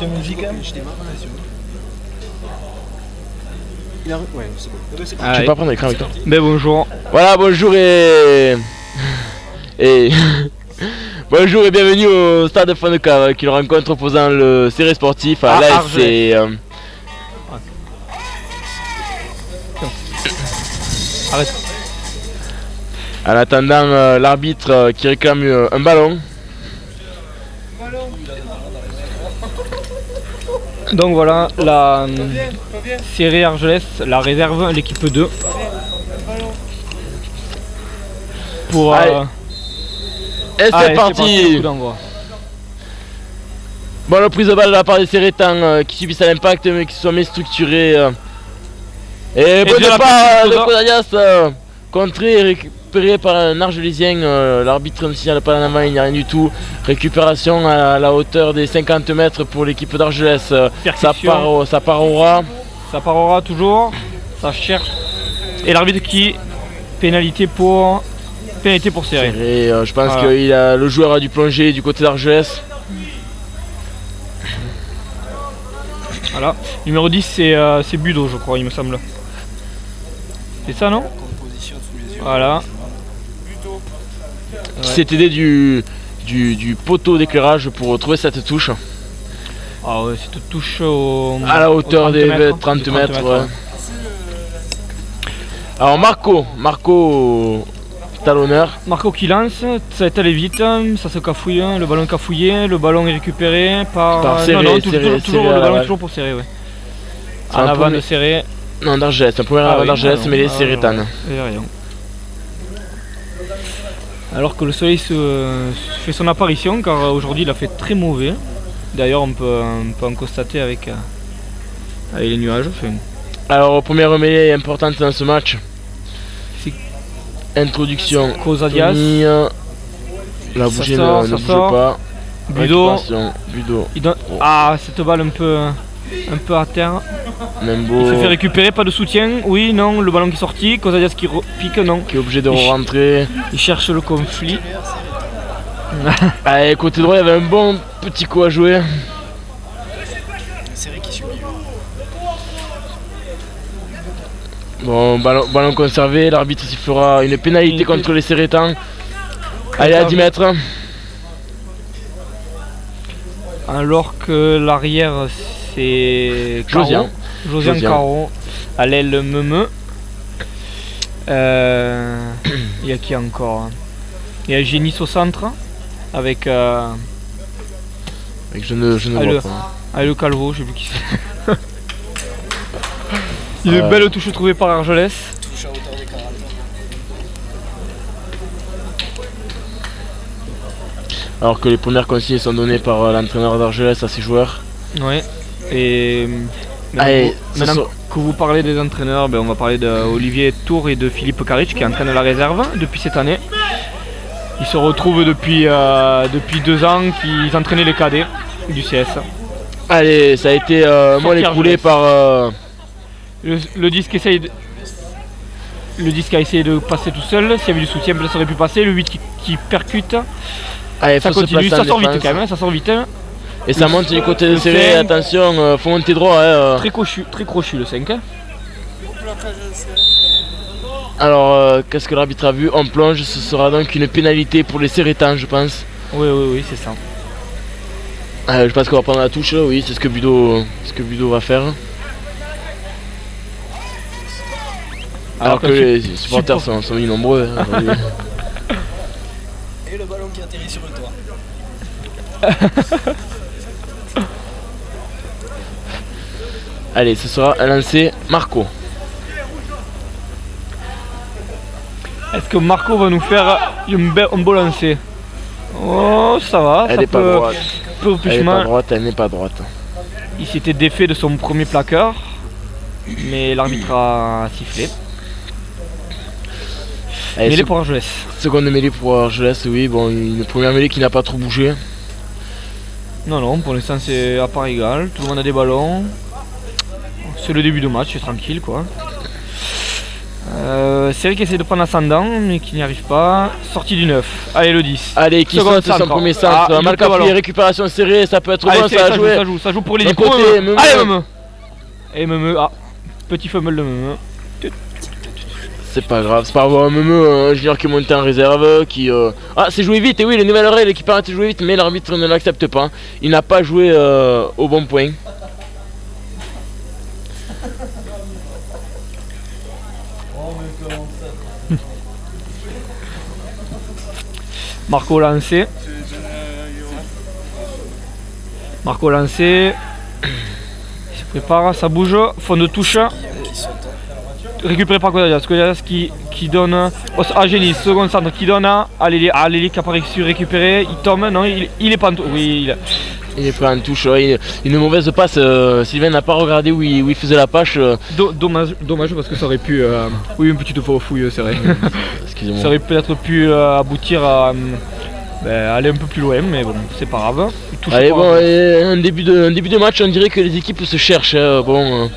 Petite musique. Je démarre, ouais, c'est bon. Je vais pas prendre l'écran avec toi. Mais bonjour. Voilà, bonjour et bonjour et bienvenue au stade de Fonecave qui le rencontre opposant le Serré Sportif à l'ASC. Arrête. En attendant l'arbitre qui réclame un ballon. Donc voilà, la Serré Argelès, la réserve, l'équipe 2. Pour... et c'est parti. Bon, la prise de balle de la part des Serrétans qui subissent l'impact mais qui sont bien structurés. Et bon départ de Codalias, contré et récupéré par un Argelésien. L'arbitre ne signale pas en avant, il n'y a rien du tout. Récupération à la hauteur des 50 mètres pour l'équipe d'Argelès. Ça part au ras. Ça part au ras toujours. Ça cherche. Et l'arbitre qui pénalité pour Serré. Je pense que le joueur a dû plonger du côté d'Argelès. Voilà. Numéro 10 c'est Budo je crois il me semble. C'est ça non? Voilà. Qui s'est aidé du poteau d'éclairage pour trouver cette touche. Ah ouais, cette touche à la hauteur des 30 mètres. Ouais. Alors Marco talonneur. Marco qui lance, ça est allé vite, ça se cafouille, le ballon cafouillé, le ballon est récupéré par Serré. Non, toujours le ballon est toujours pour Serré, ouais. En avant de Serré. Non, d'Argelès, un premier avant d'Argelès, mais les Serrétanes. Alors que le soleil fait son apparition, car aujourd'hui il a fait très mauvais. D'ailleurs on peut en constater avec les nuages. Alors première mêlée importante dans ce match. Introduction. Cosadias. La bougie ne bouge pas. Budo. Budo. Ah, cette balle un peu à terre. Membo. Il se fait récupérer, pas de soutien. Oui, non, le ballon qui est sorti. Cosadias qui pique, non. Qui est obligé de rentrer. Il cherche le conflit. Allez, côté droit, il y avait un bon petit coup à jouer. Serré qui subit. Bon, ballon conservé. L'arbitre sifflera une pénalité contre les Serrétans. Allez, à 10 mètres. Alors que l'arrière, c'est Josian Caro à l'aile Meumeu. Il y a qui encore? Il y a Génis au centre avec je ne vois pas. Avec le Calvo, je sais plus qui c'est. Une belle touche trouvée par Argelès. Touche à hauteur des 40. Alors que les premières consignes sont données par l'entraîneur d'Argelès à ses joueurs. Ouais. Et maintenant que vous parlez des entraîneurs, on va parler d'Olivier Tour et de Philippe Karic qui entraînent la réserve depuis cette année. Ils se retrouvent depuis 2 ans qu'ils entraînaient les cadets du CS. Allez, ça a été moi écoulé par le disque a essayé de passer tout seul. S'il y avait du soutien, ça aurait pu passer. Le 8 qui percute. Allez, ça continue, ça sort vite quand même, ça sort vite. Et ça monte du côté de Serré, attention, faut monter droit. Très crochu le 5. Alors, qu'est-ce que l'arbitre a vu? On plonge, ce sera donc une pénalité pour les Serrétans, je pense. Oui, c'est ça. Je pense qu'on va prendre la touche, oui, c'est ce que Budo va faire. Alors que les supporters sont mis nombreux. Et le ballon qui atterrit sur le toit. Allez, ce sera un lancer Marco. Est-ce que Marco va nous faire un beau lancer? Oh, ça va. Elle n'est pas droite. Elle n'est pas droite. Il s'était défait de son premier plaqueur, mais l'arbitre a sifflé. Mêlée pour Argelès. Seconde mêlée pour Argelès, oui. Bon, une première mêlée qui n'a pas trop bougé. Non, pour l'instant c'est à part égal. Tout le monde a des ballons. C'est le début de match, c'est tranquille quoi. Série qui essaie de prendre ascendant mais qui n'y arrive pas. Sortie du 9. Allez le 10. Allez, qui saute son premier centre. Marc appuyé, récupération serrée, ça peut être bon, ça joue pour les côté. Allez Meme. Et Meme, petit fumble de Meme. C'est pas grave, c'est pas grave, un junior qui est monté en réserve, qui... Ah, c'est joué vite, et oui, les nouvelles règles qui permettent de jouer vite, mais l'arbitre ne l'accepte pas. Il n'a pas joué au bon point. Marco lancé. Il se prépare, ça bouge, fond de touche. Récupéré par Kodalias qui donne à Gélis, second centre qui donne à Léli qui a pas réussi à récupérer, il tombe, non, il est pas en touche, oui, il est prêt en touche, une mauvaise passe, Sylvain n'a pas regardé où il faisait la passe. Dommage parce que ça aurait pu, oui une petite fouille c'est vrai, excusez-moi. Ça aurait peut-être pu aboutir à aller un peu plus loin, mais bon, c'est pas grave. Allez, bon, un début de match, on dirait que les équipes se cherchent, bon...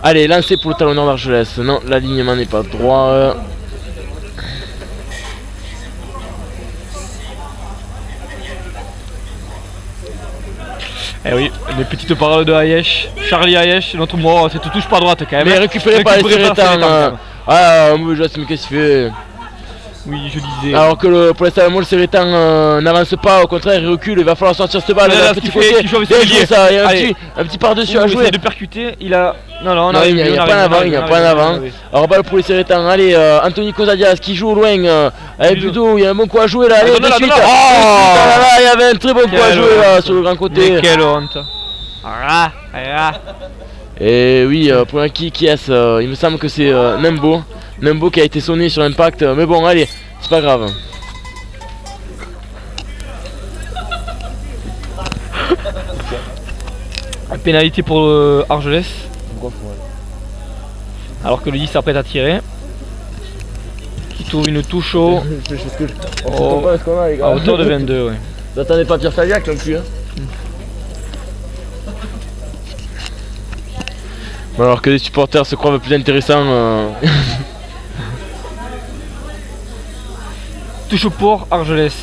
Allez, lancé pour le talonneur d'Argelès. Non, l'alignement n'est pas droit. Eh oui, les petites paroles de Ayesh. Charlie Ayesh, notre mot, cette touche pas droite quand même. Mais récupéré par les Sérétans. Ah, mauvais geste, mais qu'est-ce qu'il fait? Oui, je disais. Alors que pour l'instant, le Sérétan n'avance pas, au contraire, il recule, il va falloir sortir cette balle. Petit côté, ça, il y a un petit par-dessus à jouer. De percuter, il a. Non, il n'y a pas en avant, Alors balle pour les Sérétans, allez, Anthony Kozadias qui joue loin, avec Budo, il y a un bon coup à jouer là, allez, de suite. Il y avait un très bon coup à jouer là, sur le grand côté. Mais quelle honte. Et oui, pour un qui est-ce, il me semble que c'est Nembo qui a été sonné sur l'impact, mais bon, allez, c'est pas grave. Pénalité pour Argelès. Alors que le 10 s'apprête à tirer. Qui trouve une touche au... à hauteur de 22, ouais. Vous attendez pas Pierre Faviac non plus, hein. Bon, alors que les supporters se croient plus intéressants. Touche pour Argelès,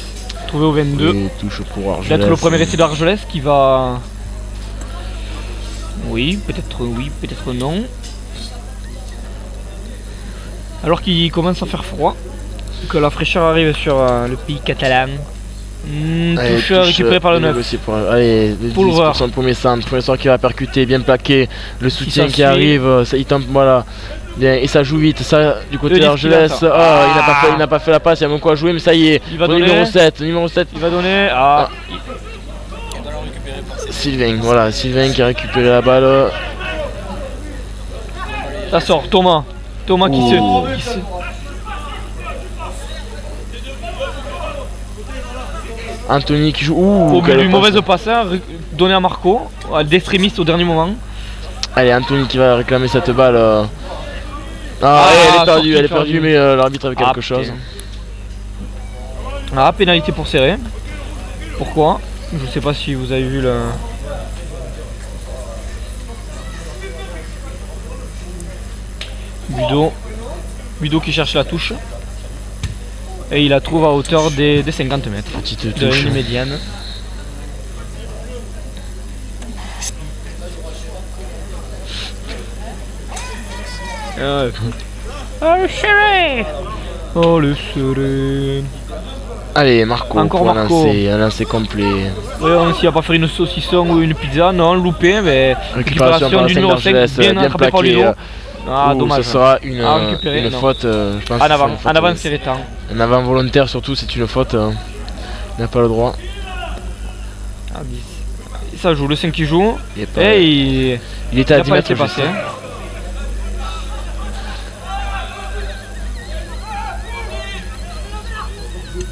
trouvé au 22. Et touche pour Argelès. Peut-être le premier essai d'Argelès qui va... Oui, peut-être non. Alors qu'il commence à faire froid, que la fraîcheur arrive sur le pays catalan. Touche récupérée par le 9. Allez, pour son premier centre qui va percuter, bien plaqué. Le soutien qui arrive, ça, il tombe, voilà. Bien, et ça joue vite, ça du côté d'Argelès. Il n'a pas fait la passe, il y a même quoi à jouer, mais ça y est. Il va donner numéro 7, il va donner Sylvain, voilà, Sylvain qui a récupéré la balle. Ça sort, Thomas qui se... Anthony qui joue. Au milieu, mauvaise passeur, donné à Marco, d'extrémiste au dernier moment. Allez, Anthony qui va réclamer cette balle. Elle est perdue, mais l'arbitre avait quelque chose. Pénalité pour serrer. Pourquoi? Je sais pas si vous avez vu le... Budo qui cherche la touche. Et il la trouve à hauteur des 50 mètres. Petite de touche. la médiane. Le serré. Oh le serré. Allez, Marco, encore Marco. Un lancer complet. Ouais, s'il va pas faire une saucisson ou une pizza, non, loupé, mais récupération du numéro 5 bien attrapé par Ludo. Dommage. Ce sera une faute, je pense. En avant, Sérétan. Un avant volontaire, surtout, c'est une faute. Il n'a pas le droit. Ça joue, le 5 qui joue. Il était à 10 mètres.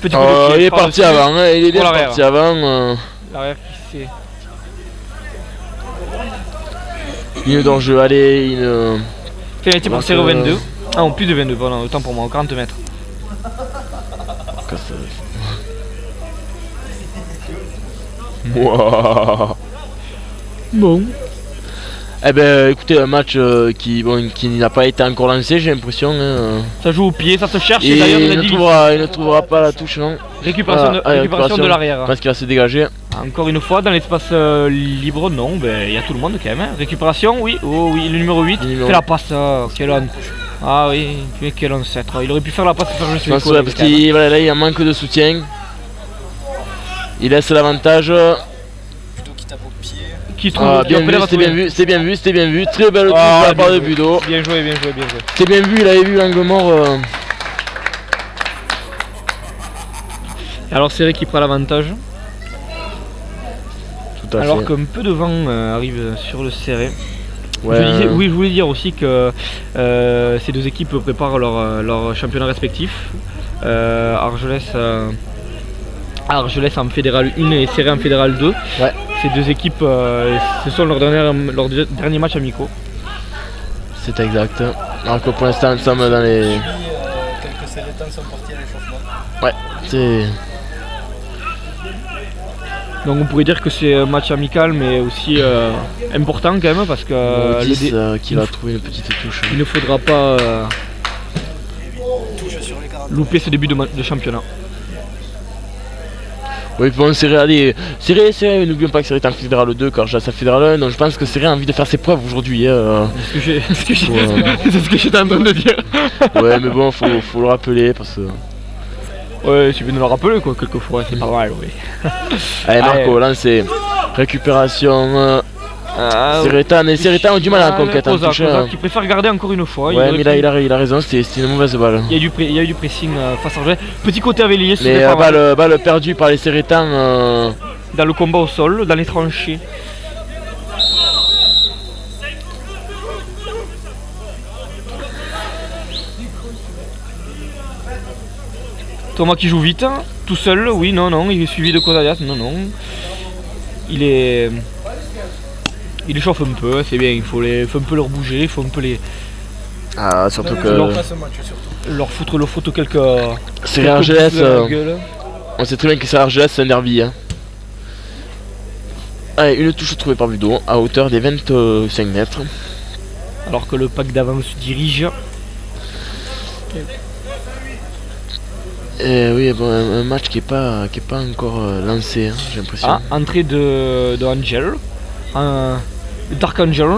Petit coup de pied, il est parti avant, il est bien parti avant. L'arrière qui s'est... Ligne d'enjeu, allez, une... Pénalité pour serrer au 22. Ah non, plus de 22, pardon, autant pour moi, au 40 mètres. Wow. Bon. Eh ben écoutez, un match qui n'a pas été encore lancé, j'ai l'impression. Hein. Ça joue au pied, ça se cherche. Et d'ailleurs il ne trouvera pas la touche, non. Récupération de l'arrière. Parce qu'il va se dégager. Encore une fois, dans l'espace libre, non, ben il y a tout le monde quand même. Hein. Récupération, oui, oh oui, le numéro 8. Fait la passe, quel on. Ah oui, mais quel ancêtre. Il aurait pu faire la passe et faire juste ouais, parce qu'il voilà, là, il y a un manque de soutien. Il laisse l'avantage. Plutôt qu'il tape au pied. Qui trouve bien vu, c'était bien vu, c'était bien vu. Très belle touche de la part de Budo. Bien joué, bien joué, bien joué. C'était bien vu, il avait vu l'angle mort. Alors Serré qui prend l'avantage. Alors fait. qu'un peu de vent arrive sur le Serré. Ouais. Je voulais dire aussi que ces deux équipes préparent leur championnat respectif. Argelès en Fédéral 1 et Serré en Fédéral 2. Ouais. Ces deux équipes, ce sont leurs derniers matchs amicaux. C'est exact. Alors que pour l'instant, nous sommes dans les... quelques Sérétans sont partis à l'échauffement. Ouais, c'est... Donc on pourrait dire que c'est un match amical mais aussi important quand même parce que qui va trouver une petite touche. Il ne faudra pas louper ce début de championnat. Oui, bon, Serré, n'oublions pas que Serré est en Fédéral 2 car j'ai sa Fédéral 1, donc je pense que Serré a envie de faire ses preuves aujourd'hui. C'est ce que j'étais en train de dire. Ouais, mais bon, faut le rappeler parce que... Ouais, tu viens de le rappeler quoi, quelquefois, c'est pas mal, oui. Allez, Marco, lancé. Récupération. Sérétan, et Sérétan ont du mal à la conquête. Qui préfère garder encore une fois. Ouais, mais là il a raison, c'était une mauvaise balle. Il y a eu du pressing face à Argelès. Petit côté Avélier. Mais balle perdue par les Sérétans. Dans le combat au sol, dans les tranchées. Thomas qui joue vite, hein, tout seul, oui, non, il est suivi de Kozayas, non. Il échauffe un peu, c'est bien, il faut un peu leur bouger, il faut un peu les... Ah, surtout que... Leur foutre quelques... C'est Argelès, on sait très bien que c'est Argelès, c'est un derby. Hein. Allez, une touche trouvée par Budo, à hauteur des 25 mètres. Alors que le pack d'avant se dirige. Oui, bon, un match qui est pas encore lancé, hein, j'ai l'impression. Ah, entrée de Angel, Dark Angel,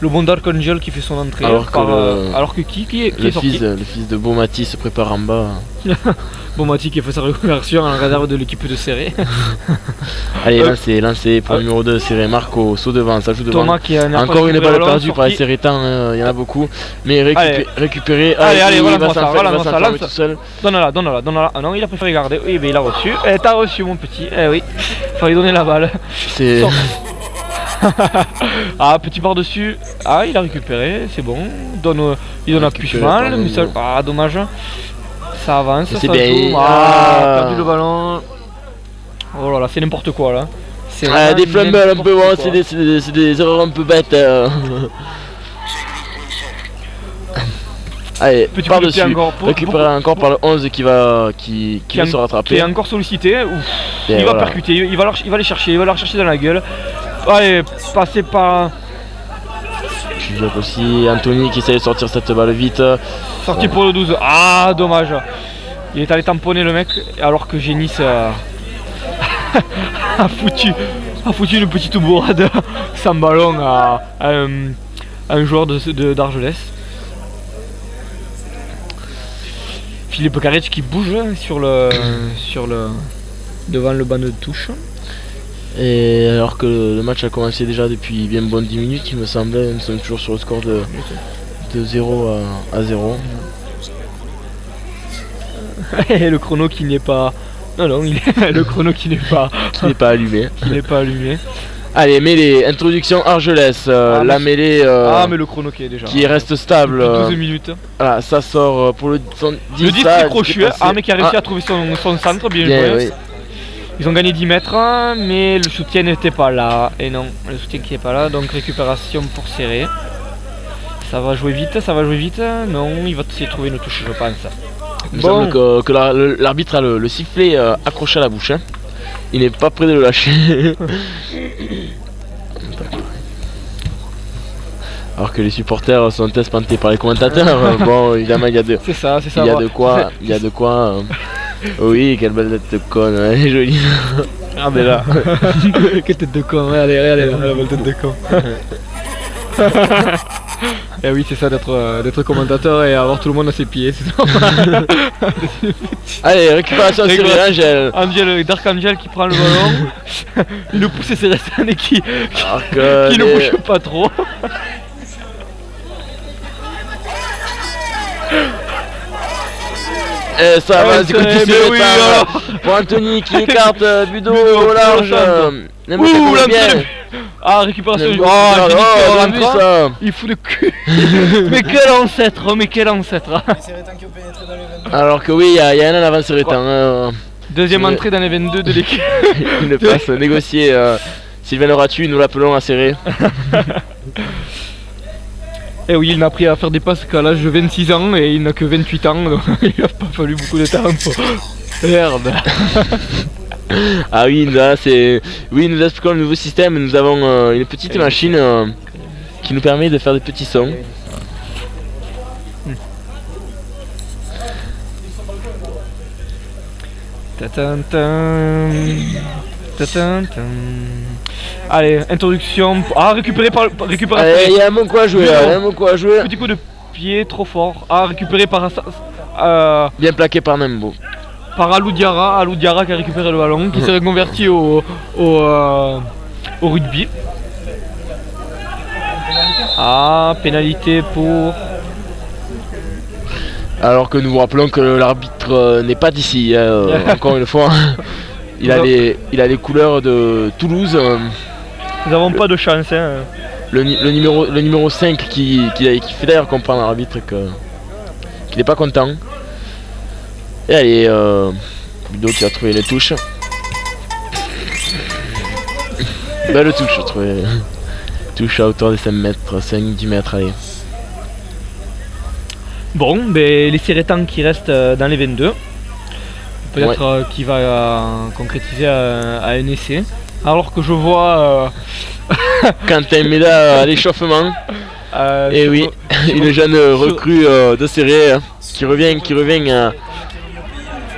le bon Dark Angel qui fait son entrée. Alors que qui est sorti le fils de Beaumati se prépare en bas. Beaumati qui fait sa reconversion en réserve de l'équipe de Serré. Allez, lancé pour le numéro 2, Serré. Marco, saut devant, ça joue devant. Thomas qui a encore une balle perdue par les Sérétans, il y en a beaucoup. Mais récupéré. Allez, voilà, tout seul. Donne-la. Ah non, il a préféré garder. Oui, mais il a reçu. T'as reçu, mon petit. Oui, fallait donner la balle. C'est... Ah, petit par-dessus. Ah, il a récupéré, c'est bon. Il donne à Puchmal, mais ça... Ah, dommage. Ça avance, ça bien. Joue. Ah, perdu le ballon. Oh là là, c'est n'importe quoi là. Des fumbles un peu, bon, c'est des erreurs un peu bêtes. Allez, par-dessus. Récupéré encore par le 11 qui va se rattraper. Qui est encore sollicité. Ouf. Il va percuter, il va les chercher, il va leur chercher dans la gueule. Allez, passer par... aussi Anthony qui essaie de sortir cette balle vite. Sorti pour le 12. Ah, dommage. Il est allé tamponner le mec alors que Génis a foutu une petite bourrade sans ballon à un joueur d'Argelès. Philippe Karic qui bouge devant le banc de touche. Et alors que le match a commencé déjà depuis bien bonne 10 minutes, il me semblait, nous sommes toujours sur le score de 0 à 0. Et le chrono qui n'est pas... Non, le chrono qui n'est pas... qui n'est pas allumé. Allez, mêlée, introduction Argelès, la mêlée... mais le chrono qui est déjà... Qui reste stable. 12 minutes. Voilà, ça sort pour le 10. Le 10 est crochu, mais qui a réussi à trouver son centre, bien joué. Oui. Ils ont gagné 10 mètres, mais le soutien n'était pas là. Et non, le soutien qui n'est pas là, donc récupération pour Serré. Ça va jouer vite. Non, il va essayer de trouver une touche, je pense. Il me semble que l'arbitre a le sifflet accroché à la bouche. Hein. Il n'est pas prêt de le lâcher. Alors que les supporters sont espantés par les commentateurs. Bon, évidemment, il y a de, C'est ça, il y a de quoi, il y a de quoi. Oui, quelle belle tête de conne, elle est jolie. Regardez là. Quelle tête de con, regardez, regardez là, la belle tête de con. Et oui, c'est ça d'être commentateur et avoir tout le monde à ses pieds, c'est normal. Allez, récupération sur Angel. Angel, Dark Angel qui prend le ballon. Il le pousse et c'est resté qui qui ne bouge pas trop. Et ça va, c'est mais oui, alors. pour Anthony qui écarte Budo au large. Ouh, bien. Ah, récupération. Oh, vu ça. il fout de cul. Mais quel ancêtre, mais quel ancêtre. Alors que oui, il y a un avance Seretan. Deuxième entrée dans les 22 de l'équipe. Une passe négociée. Sylvain Leratu, nous l'appelons à serrer. Et oui, il m'a appris à faire des passes qu'à l'âge de 26 ans et il n'a que 28 ans, donc il n'a pas fallu beaucoup de temps pour... Merde. Ah oui, là c'est... Oui, nous expliquons le nouveau système, nous avons une petite machine qui nous permet de faire des petits sons. Allez, introduction. Ah, récupéré par. Il y a un bon coup à jouer là, il y a un bon coup à jouer. Petit coup de pied trop fort. Ah, récupéré par. Bien plaqué par Nembo. Par Alou Diarra qui a récupéré le ballon, qui s'est reconverti au rugby. Ah, pénalité pour. Alors que nous vous rappelons que l'arbitre n'est pas d'ici, encore une fois. Il a les couleurs de Toulouse. Nous n'avons pas de chance. Hein. Le numéro 5 qui fait d'ailleurs comprendre à l'arbitre qu'il n'est pas content. Et allez, Budo qui a trouvé les touches. Belle touche, je trouvais. Touche à hauteur de 5 mètres, 5-10 mètres, allez. Bon, ben, les Seretans qui restent dans les 22. Peut-être qu'il va concrétiser à un essai. Alors que je vois Quentin Méda à l'échauffement. Et oui, une jeune recrue de série qui revient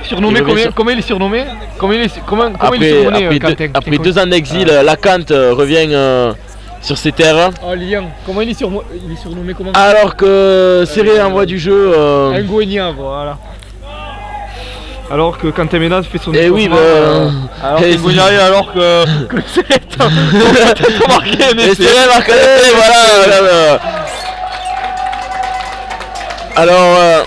surnommé comment il est surnommé? Comment il est surnommé Quentin? Après 2 ans d'exil, Lacante revient sur ses terres. Oh Lyon, comment il est surnommé comment? Alors que Serré envoie du jeu. Un Goénia, voilà. Alors que Quentin Ménaz fait son. Et oui, alors que c'est marqué un essai. Et c'est marqué, voilà. Alors.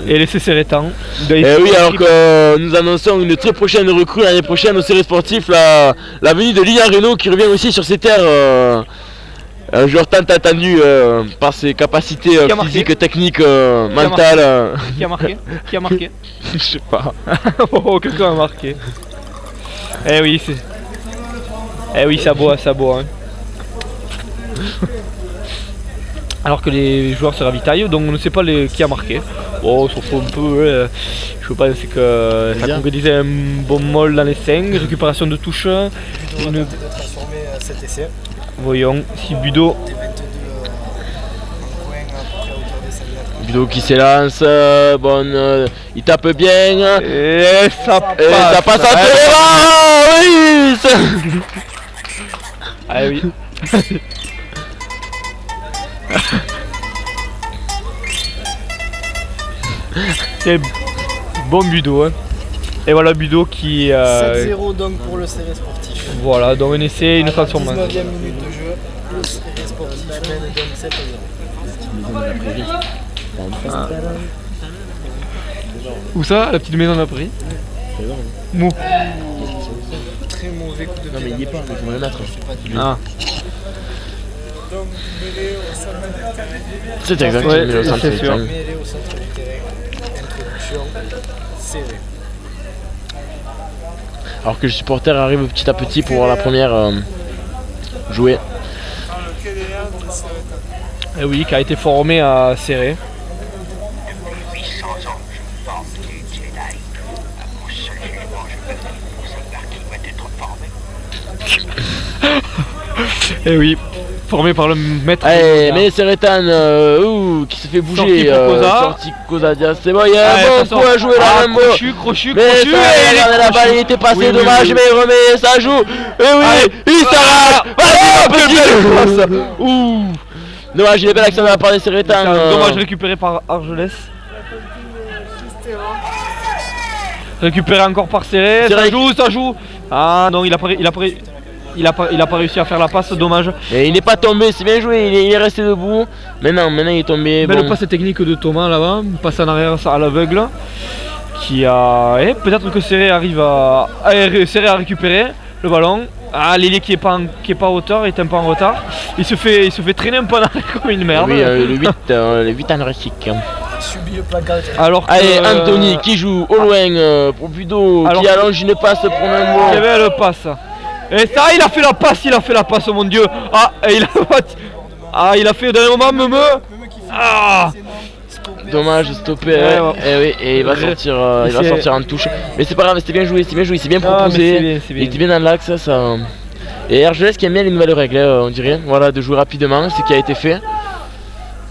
Et les Seretans. Et oui, alors que nous annonçons une très prochaine recrue l'année prochaine au séries sportif, la venue de Lilian Reynaud qui revient aussi sur ses terres. Un joueur tant attendu par ses capacités physiques, techniques, mentales. Qui a marqué? Je sais pas. Oh, quelqu'un a marqué. Eh oui, c'est. Eh oui, ça boit. Hein. Alors que les joueurs se ravitaillent, donc on ne sait pas qui a marqué. Oh, sauf un peu. Je pense que ça concrétisait un bon molle dans les 5. Récupération de touche. Voyons si Budo. Budo qui s'élance, il tape bien. Et ça passe à Téléra. Oui. Ah oui. C'est bon Budo hein. Et voilà Budo qui 7-0 donc pour le série sportif. Voilà, donc un essai, une transformation. 19e minute de jeu, le série sportif mène donc 7-0. Où ça, la petite maison de la prairie? Mou. Très mauvais coup de pied. Non mais il y est pas, il faut le mettre. Ah. Donc mêlé au centre du terrain. C'est exactement mêlé au centre du terrain. Mêlé au centre du terrain. Introduction serrée. Alors que le supporter arrive petit à petit pour voir la première jouer. Et oui, qui a été formé à serrer. Et oui, formé par le maître. Allez, mais Seretan qui se fait bouger. Sorti Koza Diaz, c'est bon, il y a un bon coup à jouer là, même. Crochu, mais regardez la balle, il était passé, dommage, mais il remet, ça joue. Et oui, il s'arrache. Vas-y, petit. Ouh. Dommage, il est belle action de la part des Seretan. Dommage récupéré par Argelès. Récupéré encore par Serré, ça joue. Ah non, il a pas réussi à faire la passe, dommage. Et il n'est pas tombé, c'est bien joué, il est resté debout. Maintenant il est tombé. Belle passe technique de Thomas là-bas, passe en arrière à l'aveugle. Qui a. Et peut-être que Serré arrive à. Serré a récupéré le ballon. Ah, l'ailier qui est pas à hauteur, est un peu en retard. Il se fait traîner un peu en arrière comme une merde. Oui, le 8 anorexique. Subit le placard. Alors allez, Anthony qui joue au loin pour Budo, qui allonge une passe pour Nemo. Très belle passe. Et ça, il a fait la passe, oh mon dieu. Ah, et il a fait au dernier moment, Ah. Dommage, stoppé. Et oui, et il va sortir, en touche. Mais c'est pas grave, c'était bien joué, c'est bien proposé. Il était bien dans l'axe, ça. Et Argelès qui aime bien les nouvelles règles, on dirait. Voilà, de jouer rapidement, ce qui a été fait.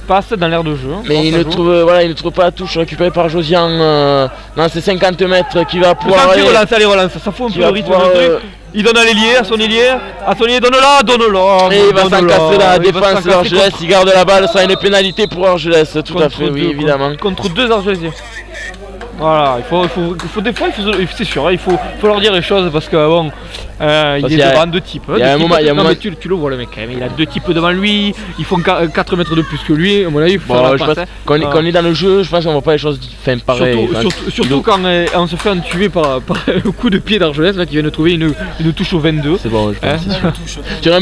Passe dans l'air de jeu. Mais il ne trouve pas la touche récupérée par Josian dans ses 50 mètres qui va pouvoir. Relance, ça fout un peu le rythme de truc. Il donne à l'ailier, à son ailier, donne-la. Et il va s'encasser dans la défense d'Argelès, il garde la balle, ça sera une pénalité pour Argelès, tout à fait, oui, évidemment. Contre deux Argelésiens. Voilà, il faut des fois, c'est sûr, il faut leur dire les choses parce que bon, il est devant deux types. Il y a un moment, tu le vois le mec quand même, il a deux types devant lui, ils font 4 mètres de plus que lui, à mon avis, il faut faire la passe. Quand on est dans le jeu, je pense qu'on voit pas les choses pareilles. Surtout quand on se fait entuber par le coup de pied d'Argelès là qui vient de trouver une touche au 22. C'est bon, je pense.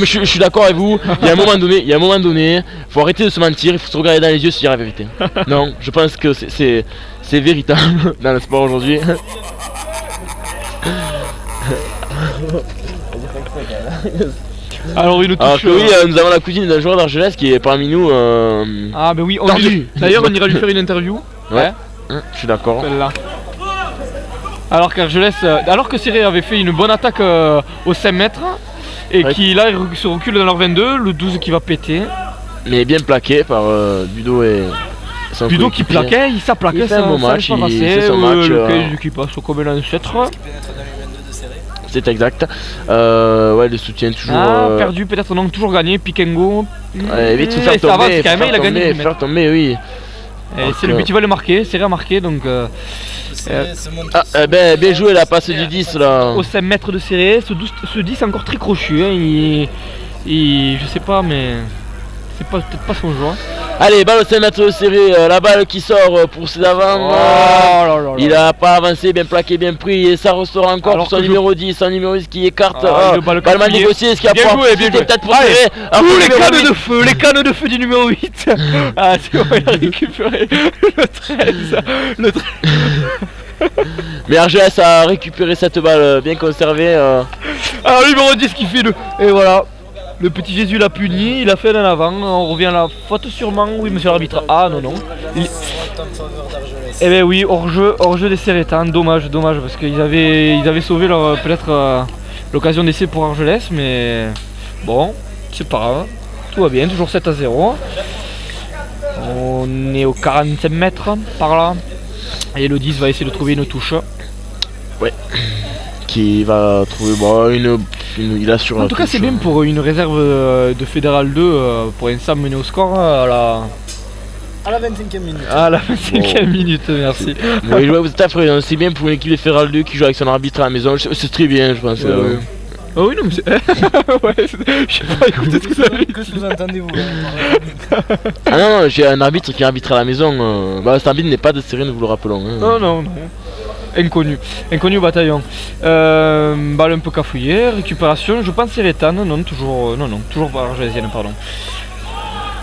Je suis d'accord avec vous, il y a un moment donné, faut arrêter de se mentir, il faut se regarder dans les yeux et se dire la vérité. Non, je pense que c'est véritable dans le sport aujourd'hui. Alors une touche. Alors que oui, nous avons la cousine d'un joueur d'Argelès qui est parmi nous. Ah bah oui, d'ailleurs on ira lui faire une interview. Ouais. Je suis d'accord. Alors que Serré avait fait une bonne attaque aux 5 mètres et qui là il se recule dans leur 22, le 12 qui va péter. Mais bien plaqué par Budo et. Budo qui plaquait, il fait un bon match, il fait son match. Qui passe comme un ancêtre. C'est exact. Ouais, le soutien toujours. Perdu, peut-être non, toujours gagné. Pikengo. Vite faire tomber. Quand même, il a gagné. Faire tomber, oui. C'est le but, il va le marquer. C'est remarqué donc. Bien joué la passe du 10 là. Au 5 mètres de Serré, ce 10 est encore très crochu. Je sais pas, mais. C'est peut-être pas son joueur. Allez, balle au 5 mètres serré, la balle qui sort pour ses avant. Il a pas avancé, bien plaqué, bien pris. Et ça ressort encore pour son numéro 10. Son numéro 10 qui écarte. Balle mal négociée, ce qui a peut-être pour serrer. Les cannes de feu du numéro 8. Ah, c'est bon, il a récupéré le 13. Mais Argelès a récupéré cette balle bien conservée. Alors, le numéro 10 qui fait le. Et voilà. Le petit Jésus l'a puni, il a fait en avant, on revient à la faute sûrement, oui monsieur l'arbitre, ah non. Eh ben oui, hors-jeu des Seretans, dommage parce qu'ils avaient sauvé leur peut-être l'occasion d'essai pour Argelès, mais bon, c'est pas grave, tout va bien, toujours 7-0. On est aux 45 mètres par là, et le 10 va essayer de trouver une touche. Ouais, qui va trouver il assure. En tout cas, c'est bien pour une réserve de Fédéral 2 pour un Sam mené au score à la 25e minute. À la 25e minute, merci. Oui, tout à fait, c'est bien pour une équipe de Fédéral 2 qui joue avec son arbitre à la maison, c'est très bien, je pense. Ah oui, non, mais c'est. Ouais, je sais pas, écoutez ce que ça veut dire. Que sous-entendez-vous Ah non, j'ai un arbitre qui arbitre à la maison. Cet arbitre n'est pas de série, nous vous le rappelons. Non. Inconnu au bataillon. Balle un peu cafouillée, récupération, je pense Seretan, toujours pas argésienne, pardon.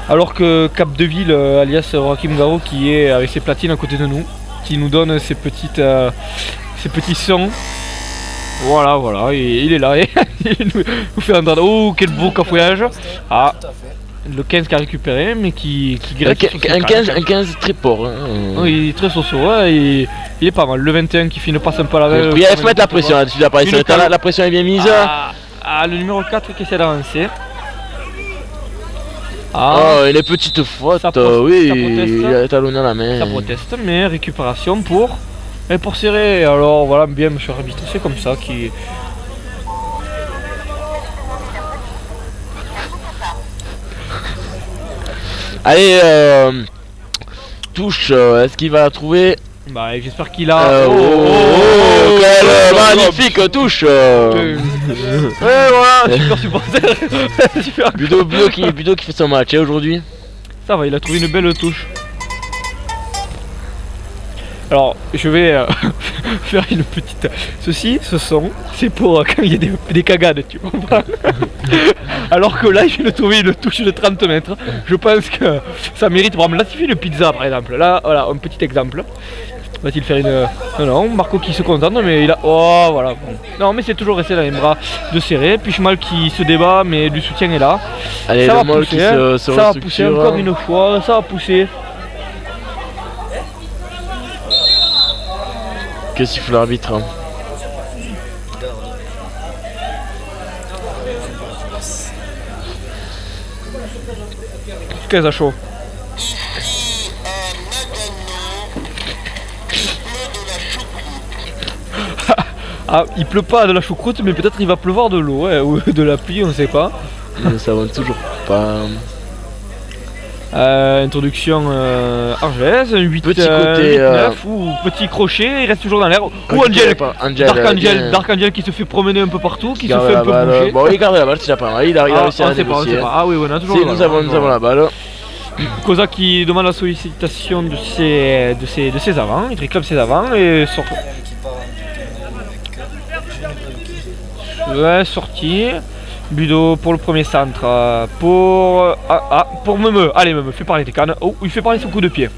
Alors que Capdeville, alias Joachim Garo, qui est avec ses platines à côté de nous, qui nous donne ces petits sons. Voilà, et il est là, et il nous fait entendre. Oh, quel beau cafouillage. Ah, Le 15 qui a récupéré, mais qui gratte. Un 15 très fort. Hein. Oui, il est très soso, ouais, il est pas mal. Le 21 qui fait une passe un peu à la veille. Il faut mettre la pression là-dessus, la pression est bien mise. Le numéro 4 qui essaie d'avancer. Oh, une petite faute, oui, il a talonné à la main. Ça proteste, mais récupération pour serrer. Alors voilà, bien monsieur l'arbitre, c'est comme ça qui. Allez, touche, est-ce qu'il va la trouver? Bah j'espère qu'il a... quelle magnifique touche. Ouais voilà, super supporter. Super. Budo qui fait son match aujourd'hui. Ça va, il a trouvé une belle touche. Alors je vais faire une petite... ce son, c'est pour quand il y a des cagades, tu comprends. Alors que là il vient de trouver une touche de 30 mètres. Je pense que ça mérite vraiment. Là il fait une pizza par exemple. Là voilà, un petit exemple. Va-t-il faire une... Non, Marco qui se contente mais il a... Oh voilà. Non mais c'est toujours resté dans les bras de serrer. Puis Schmal qui se débat mais du soutien est là. Allez, ça le va Moll pousser, qui se ça va pousser encore une fois. Ça va pousser. Que siffle l'arbitre. Qu'est-ce à chaud. Ah, il pleut pas de la choucroute, mais peut-être il va pleuvoir de l'eau, ouais, ou de la pluie, on sait pas. Nous ne savons toujours pas. Introduction Argès, 8, petit côté 9 ou petit crochet, il reste toujours dans l'air. Ou Dark Angel qui se fait promener un peu partout, qui se fait un peu bouger. Bon, il garde la balle, c'est déjà pas mal, il a réussi à négocier. Ah oui, on a toujours nous avons la balle. Koza qui demande la sollicitation de ses avants, il réclame ses avants et sort. Ouais, sorti. Budo pour le premier centre. Pour Meme. Allez, Meme, fais parler tes cannes. Oh, il fait parler son coup de pied.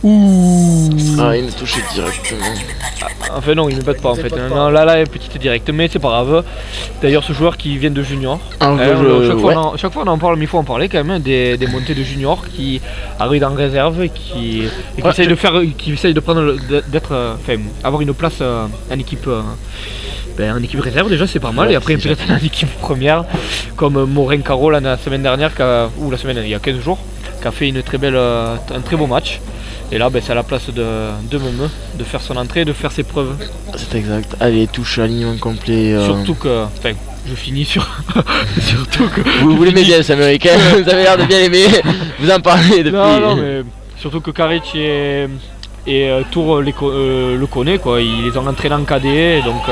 Ouh. Ah, il me touche directement. Enfin, non, il ne batte pas en fait. Non, là, petite directe, mais c'est pas grave. D'ailleurs, ce joueur qui vient de junior. Chaque fois on en parle, mais il faut en parler quand même. Des montées de junior qui arrivent en réserve et qui essayent de faire. Qui essayent de prendre. Avoir une place en équipe. En équipe réserve déjà c'est pas mal, et après peut-être en équipe première comme Morin Caro la semaine dernière ou la semaine il y a 15 jours qui a fait un très beau match, et là c'est à la place de Meme de faire son entrée, de faire ses preuves. C'est exact. Allez, touche alignement complet. Surtout que je finis sur surtout que vous l'aimez bien cet américain. Vous avez l'air de bien l'aimer, vous en parlez depuis. Non mais surtout que Karic et Tour le connaît quoi, ils les ont entraînés en cadet, donc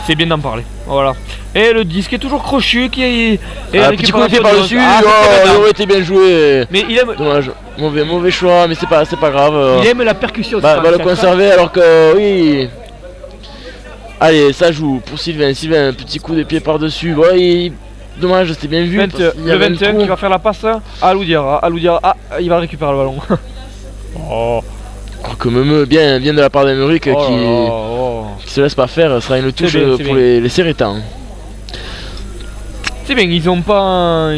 c'est bien d'en parler. Voilà. Et le disque est toujours crochu qui est. Petit coup de pied par dessus. Il aurait été bien joué. Mais il aime. Dommage. Mauvais choix, mais c'est pas grave. Il aime la percussion. Va le conserver alors que oui. Allez, ça joue pour Sylvain. Sylvain, un petit coup de pied par dessus. Ouais, dommage, c'était bien vu. Le 21 qui va faire la passe à Loudiara. Il va récupérer le ballon. Oh. Alors que Meme, bien de la part d'Emeric qui se laisse pas faire, ce sera une touche pour les Sérétans. C'est bien, ils ont pas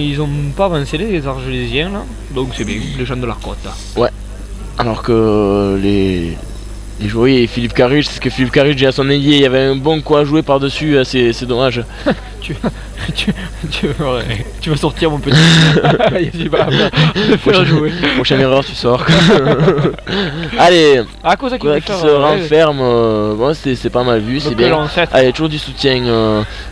avancé les Argelésiens là, donc c'est bien, les gens de l'Arcotte. Ouais, alors que les joueurs, Philippe Caric, c'est ce que Philippe Caric à son ailier, il y avait un bon coup à jouer par dessus, c'est dommage. Tu vas sortir mon petit. Faire jouer. Prochaine erreur, tu sors. Allez, Koza qui se renferme. Bon, c'est pas mal vu, c'est bien. Allez, toujours du soutien.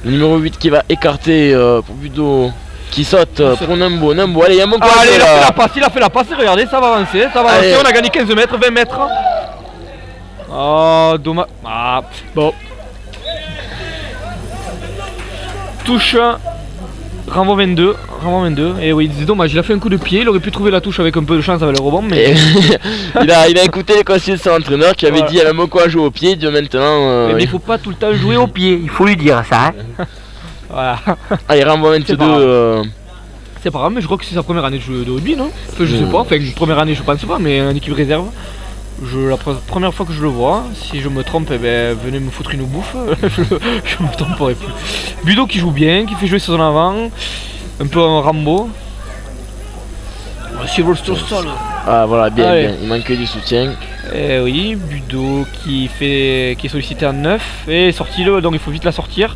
Le numéro 8 qui va écarter pour Budo. Qui saute pour Nambo. Allez, il y a un bon point. Allez, il a fait la passe, regardez, ça va avancer. On a gagné 15 mètres, 20 mètres. Oh, dommage. Bon. Touche. Renvoi 22. Et oui, c'est dommage, il a fait un coup de pied. Il aurait pu trouver la touche avec un peu de chance avec le rebond. Mais il a écouté les conseils de son entraîneur qui avait dit à la Moko à jouer au pied. maintenant. Mais il faut pas tout le temps jouer au pied. Il faut lui dire ça. Voilà. Allez, renvoi 22. C'est pas grave, mais je crois que c'est sa première année de rugby, non? Enfin, je sais pas. Enfin, une première année, je pense pas, mais en équipe réserve. La première fois que je le vois, si je me trompe, venez me foutre une bouffe, je me tromperai plus. Budo qui joue bien, qui fait jouer son avant, un peu un Rambo. Sylvester Stallone. Ah voilà, bien, Allez. bien. Il manque du soutien. Et oui, Budo qui est sollicité en 9 et sorti le, donc il faut vite la sortir.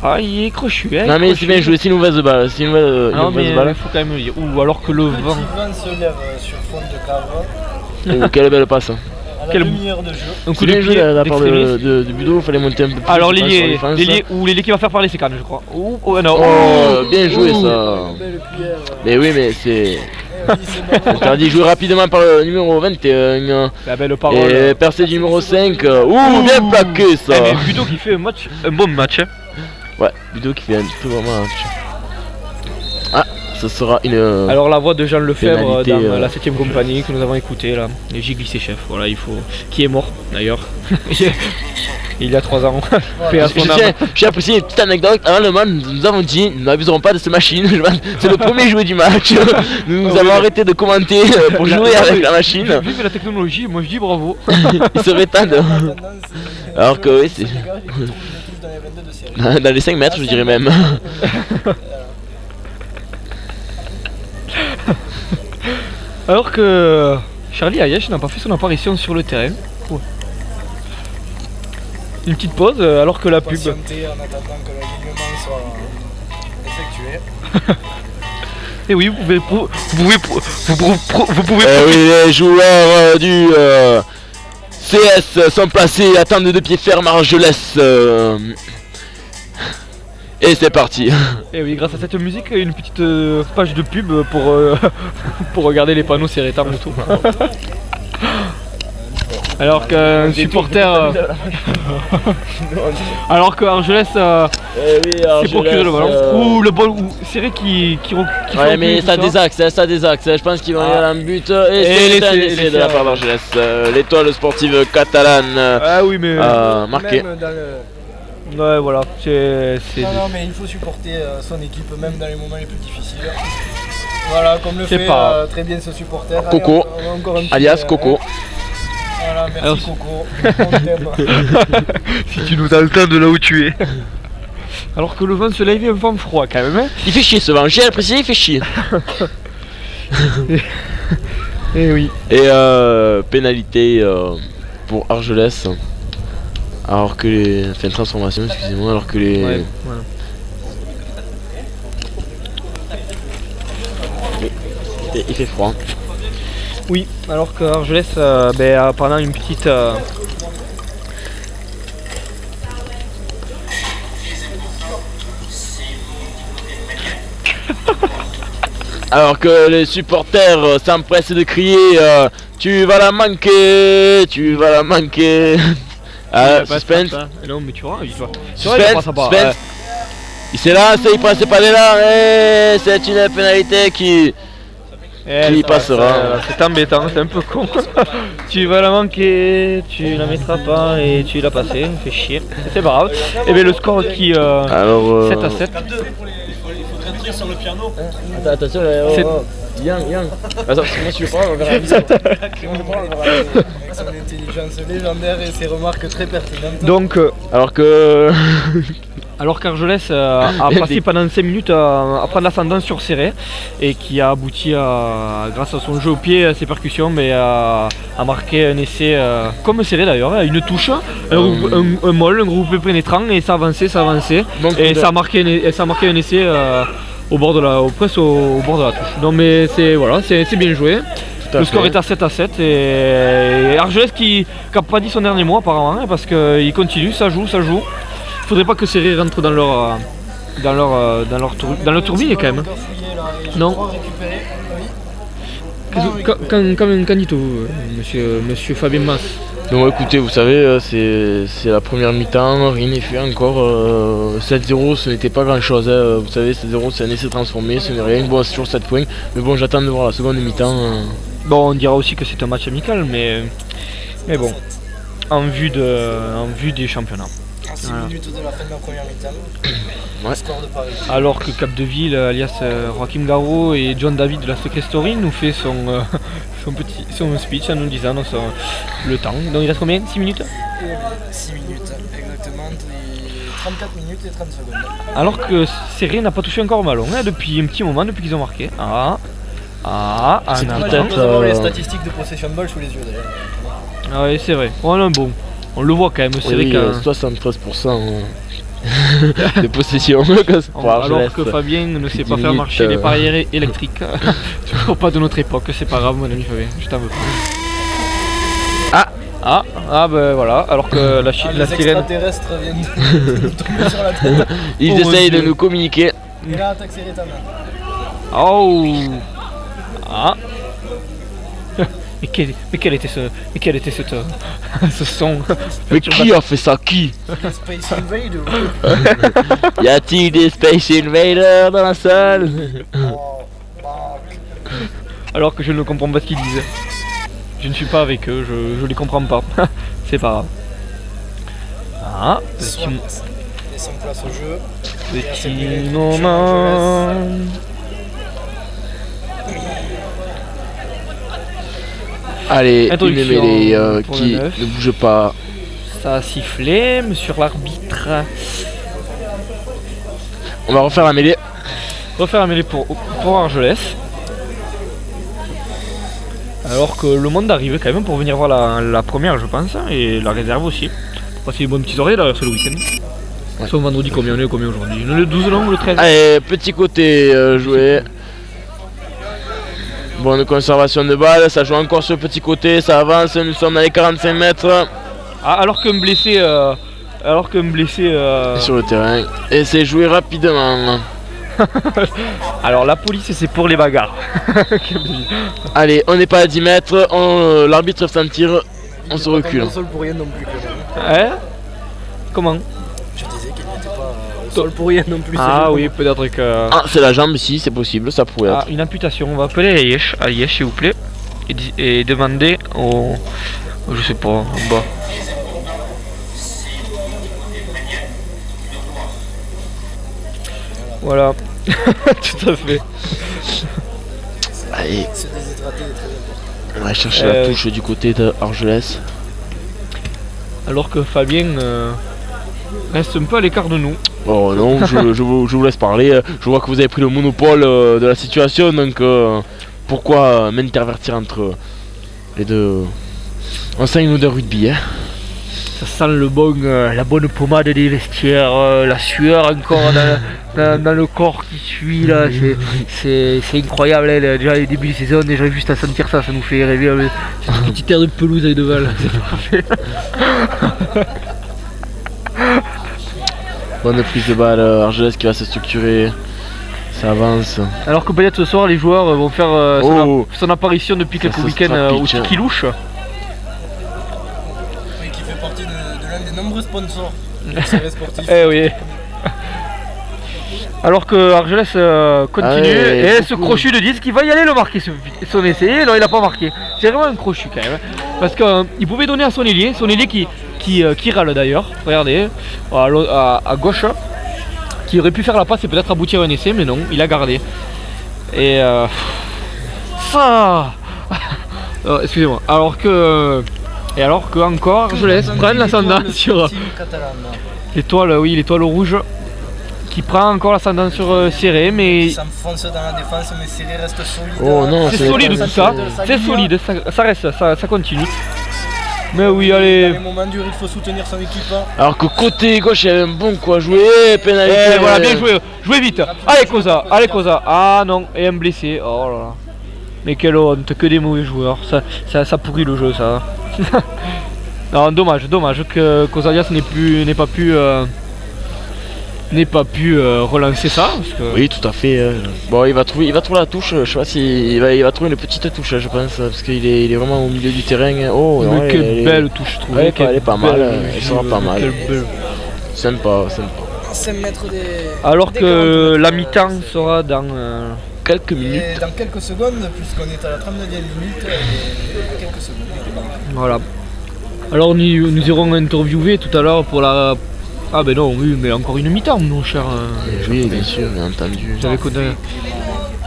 Ah, il est crochu, hein. Non mais c'est bien joué, c'est une mauvaise balle. C'est une mauvaise, Non mais balle. il faut quand même le dire. Ou alors que le Petit vent. vent se lève sur fond de cave. Oh, quelle belle passe. À la Quel- demi-heure de jeu. Un coup C'est de bien joué pied de la part d'extrémiste. de Budo, il fallait monter un peu plus. Alors je pense, sur la défense. l'ailier qui va faire parler ses cannes, je crois. Oh non. Oh, bien joué Ouh. ça. Belle cuillère. Mais oui, mais c'est Eh oui, c'est bon. interdit de jouer rapidement par le numéro 21. La belle parole. Et percé du numéro 5. Ouh, bien plaqué ça. Eh, mais Budo qui fait un bon match. Hein. Ouais, Budo qui fait un tout bon match. Ah, ce sera une. Alors la voix de Jean Lefebvre Pénalité, dans la 7ème compagnie que nous avons écouté là. Et j'ai glissé chef, voilà il faut. Qui est mort d'ailleurs. Il y a 3 ans. Paix à son âme. J'ai apprécié une petite anecdote. Avant le match, nous avons dit nous n'abuserons pas de cette machine. C'est le premier jouet du match. Nous Oh, avons oui. arrêté de commenter pour jouer avec la machine. J'ai vu la technologie, moi je dis bravo. Il se rétendent. Maintenant, c'est- Alors que oui, c'est les gars, ils les trouvent dans les 22 de série. dans les 5 mètres, je dirais même. Alors que Charlie Hayesh n'a pas fait son apparition sur le terrain. Ouais. Une petite pause alors que la pub. Patienter en attendant que l'alignement soit effectué. Et oui, vous pouvez. Eh oui, les joueurs du CS sont placés, attendent de pied ferme à Argelès. Et c'est parti. Et oui, grâce à cette musique, une petite page de pub pour, pour regarder les panneaux Seretan autour. Alors qu'un supporter. Alors que Argelès s'est procuré le ballon. Ou le ballon. Ou Serré qui fait Ouais, reculer mais tout ça désaxe, ça désaxe. Je pense qu'ils vont aller à un but. Et Et c'est un laissez- essai de la part d'Argelès. L'étoile sportive catalane Ah oui, mais. a marqué. Même dans le... Ouais, voilà. C'est. Non, mais il faut supporter son équipe, même dans les moments les plus difficiles. Voilà, comme le C'est fait pas- très bien ce supporter. Allez, Coco, on va encore un petit, alias Coco. Voilà, merci Alors, Coco. On t'aime. Si tu nous as le temps de là où tu es. Alors que le vent se lève un vent froid quand même. Hein. Il fait chier ce vent, j'ai apprécié, il fait chier. Et oui. Et pénalité pour Argelès. Alors que les. Enfin, transformation, excusez-moi, alors que les. Ouais, voilà. Il fait froid. Oui, alors que Argelès, pendant une petite. Alors que les supporters s'empressent de crier tu vas la manquer, tu vas la manquer. Suspense, Non, mais tu vois, il va. suspense, suspense. Il s'est lancé, il passe pas là, et c'est une pénalité qui passera. C'est embêtant, c'est un peu con. Tu vas la manquer, tu la mettras pas et tu l'as passé, fait chier. C'est pas grave. Et bien le score qui. Alors. 7 à 7. Il faudrait sur le piano. Attention, C'est- Yang. Attends, moi je le prends, on verra bien. Avec son intelligence légendaire et ses remarques très pertinentes. Donc, Alors que. alors qu'Argelès a passé pendant 5 minutes à prendre l'ascendant sur Serré et qui a abouti à, grâce à son jeu au pied, à ses percussions, mais à marquer un essai comme Serré d'ailleurs, une touche, un molle, un groupe pénétrant et ça avançait. Donc, Et ça a marqué un essai au bord de la, presque au bord de la touche. Non mais c'est voilà, c'est bien joué. Le score est à 7 à 7 et Argelès qui n'a pas dit son dernier mot apparemment hein, parce qu'il continue, ça joue. Faudrait pas que Serré rentre dans leur turbine quand même. Non. Qu'en dites-vous, monsieur Fabien Mas? Donc écoutez, vous savez, c'est la première mi-temps, rien n'est fait encore. 7-0, ce n'était pas grand-chose. Vous savez, 7-0, c'est un essai transformé, ce n'est rien. Bon, c'est toujours 7 points. Mais bon, j'attends de voir la seconde mi-temps. Bon, on dira aussi que c'est un match amical, mais bon, en vue des championnats. À 6 minutes de la fin de la première mi-temps. Ouais. Score de Paris. Alors que Capdeville, alias Joachim Garraud et John David de la Secret Story nous fait son speech en nous disant le temps. Donc il reste combien? 6 minutes? 6 minutes, exactement. 34 minutes et 30 secondes. Alors que Serré n'a pas touché encore au ballon depuis un petit moment, depuis qu'ils ont marqué. C'est peut-être d'avoir les statistiques de possession de balle sous les yeux d'ailleurs. Ah oui, c'est vrai. Bon, on le voit quand même, c'est vrai qu'à 73% de possession. Alors que Fabien ne sait pas faire marcher les pareils électriques. Toujours pas de notre époque, c'est pas grave mon ami Fabien, je t'en veux pas. Ah ben voilà, alors que la sirène... Les extraterrestres viennent de nous tomber sur la tête. Ils essayent de nous communiquer. Et là, attaque serré ta main. Oh. Mais quel était ce son? Mais qui a fait ça? Qui? Space Invader. Y a-t-il des Space Invaders dans la salle? Alors que je ne comprends pas ce qu'ils disent. Je ne suis pas avec eux, je les comprends pas. C'est pas grave. Laissons place au jeu. Petit moment. Allez, une mêlée qui ne bouge pas. Ça a sifflé, monsieur l'arbitre. On va refaire la mêlée. Refaire la mêlée pour Argelès. Alors que le monde arrive quand même pour venir voir la première, je pense, et la réserve aussi. Passer les bonnes petites oreilles d'ailleurs, c'est le week-end. Ouais. C'est vendredi, combien aujourd'hui? Le 12 long ou le 13? Allez, petit côté joué. Bonne conservation de balle, ça joue encore sur le petit côté, ça avance, nous sommes dans les 45 mètres. Alors qu'un blessé, sur le terrain, et c'est joué rapidement. Alors la police c'est pour les bagarres. Allez, on n'est pas à 10 mètres, l'arbitre s'en tire, on se recule. Au sol pour rien non plus. Hein? Comment? Je disais qu'il n'était pas au sol pour rien non plus. Ah oui, peut-être que... Ah, c'est la jambe ici, c'est possible, ça pourrait être. Une amputation, on va appeler Ayesh s'il vous plaît. Et demander au... Je sais pas, en bas. Voilà. Tout à fait. Allez. Se déshydrater est très important. On va chercher la touche du côté d'Argelès. Alors que Fabien reste un peu à l'écart de nous. Oh non, je vous laisse parler. Je vois que vous avez pris le monopole de la situation, donc pourquoi m'intervertir entre les deux enseignes de rugby, hein. Ça sent la bonne pommade des vestiaires, la sueur encore dans le corps qui suit là, c'est incroyable, hein, déjà les débuts de saison, déjà juste à sentir ça, ça nous fait rêver, c'est une petite terre de pelouse avec de Val, c'est parfait. Bonne prise de balle, Argelès qui va se structurer, ça avance. Alors que peut-être ce soir les joueurs vont faire son apparition depuis quelques week-ends au Tiki Louche. Nombreux sponsors sportifs. Eh oui. Alors que Argelès continue et ce crochu de disque, il va y aller le marquer son essai. Non, il a pas marqué. C'est vraiment un crochu quand même. Parce qu'il pouvait donner à son ailier qui râle d'ailleurs. Regardez, à gauche, qui aurait pu faire la passe et peut-être aboutir à un essai, mais non, il a gardé. Et ça. Excusez-moi. Alors que encore, je laisse prendre l'ascendant sur l'étoile rouge qui prend encore l'ascendant sur Serré, mais... Il s'enfonce dans la défense, mais Serré reste solide. Oh non, c'est solide tout ça, c'est solide, ça reste, ça continue. Mais oui, allez. Dans les moments durs, il faut soutenir son équipe. Alors que côté gauche, il y avait un bon coup à jouer, pénalité. Et voilà, bien joué, jouez vite. Allez Koza, ah non, et un blessé, oh là là. Mais quelle honte, que des mauvais joueurs, ça pourrit le jeu ça. Non, dommage que Kozalias n'ait pas pu relancer ça. Parce que... Oui, tout à fait. Bon, il va trouver la touche. Je sais pas si il va trouver une petite touche, je pense, parce qu'il est vraiment au milieu du terrain. Oh, mais quelle belle touche, je trouve. Ouais, elle est pas mal. Elle sera pas mal. Sympa. 5 mètres des. Alors que la mi-temps sera dans quelques minutes. Et dans quelques secondes, puisqu'on est à la 39e minute, quelques secondes. Voilà. Alors nous irons interviewer tout à l'heure pour la... Ah ben non, oui, mais encore une mi-temps, mon cher. Oui, bien sûr, bien entendu. J'avais connu.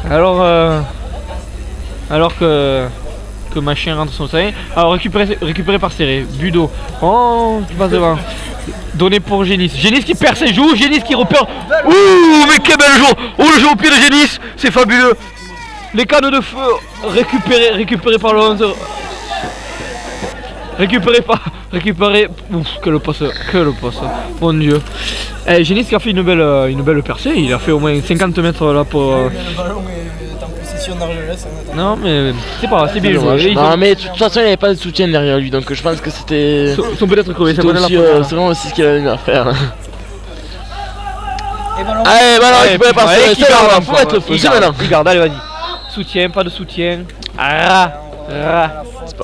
Alors que machin rentre son sein. Alors récupéré par Serré. Budo. Oh, tu passes devant. Donné pour Génis. Génis qui perd ses joues, Génis qui repère. Ouh, mais quel bel jeu! Oh, le jeu au pied de Génis, c'est fabuleux! Les cannes de feu récupérées par le 11. Récupéré. Ouf, quelle passe. Mon dieu. Génis qui a fait une belle percée, il a fait au moins 50 mètres là pour. Le ballon est en possession d'Argelès. Non, mais c'est pas, c'est bien joué. Non, mais de toute façon, il n'y avait pas de soutien derrière lui, donc je pense que c'était. Ils sont peut-être crevés, c'est vraiment aussi ce qu'il avait à faire. Et ballon. Allez, ballon, il pouvait passer. Faut mettre le feu, c'est maintenant. Il garde, allez, vas-y. Soutien, pas de soutien.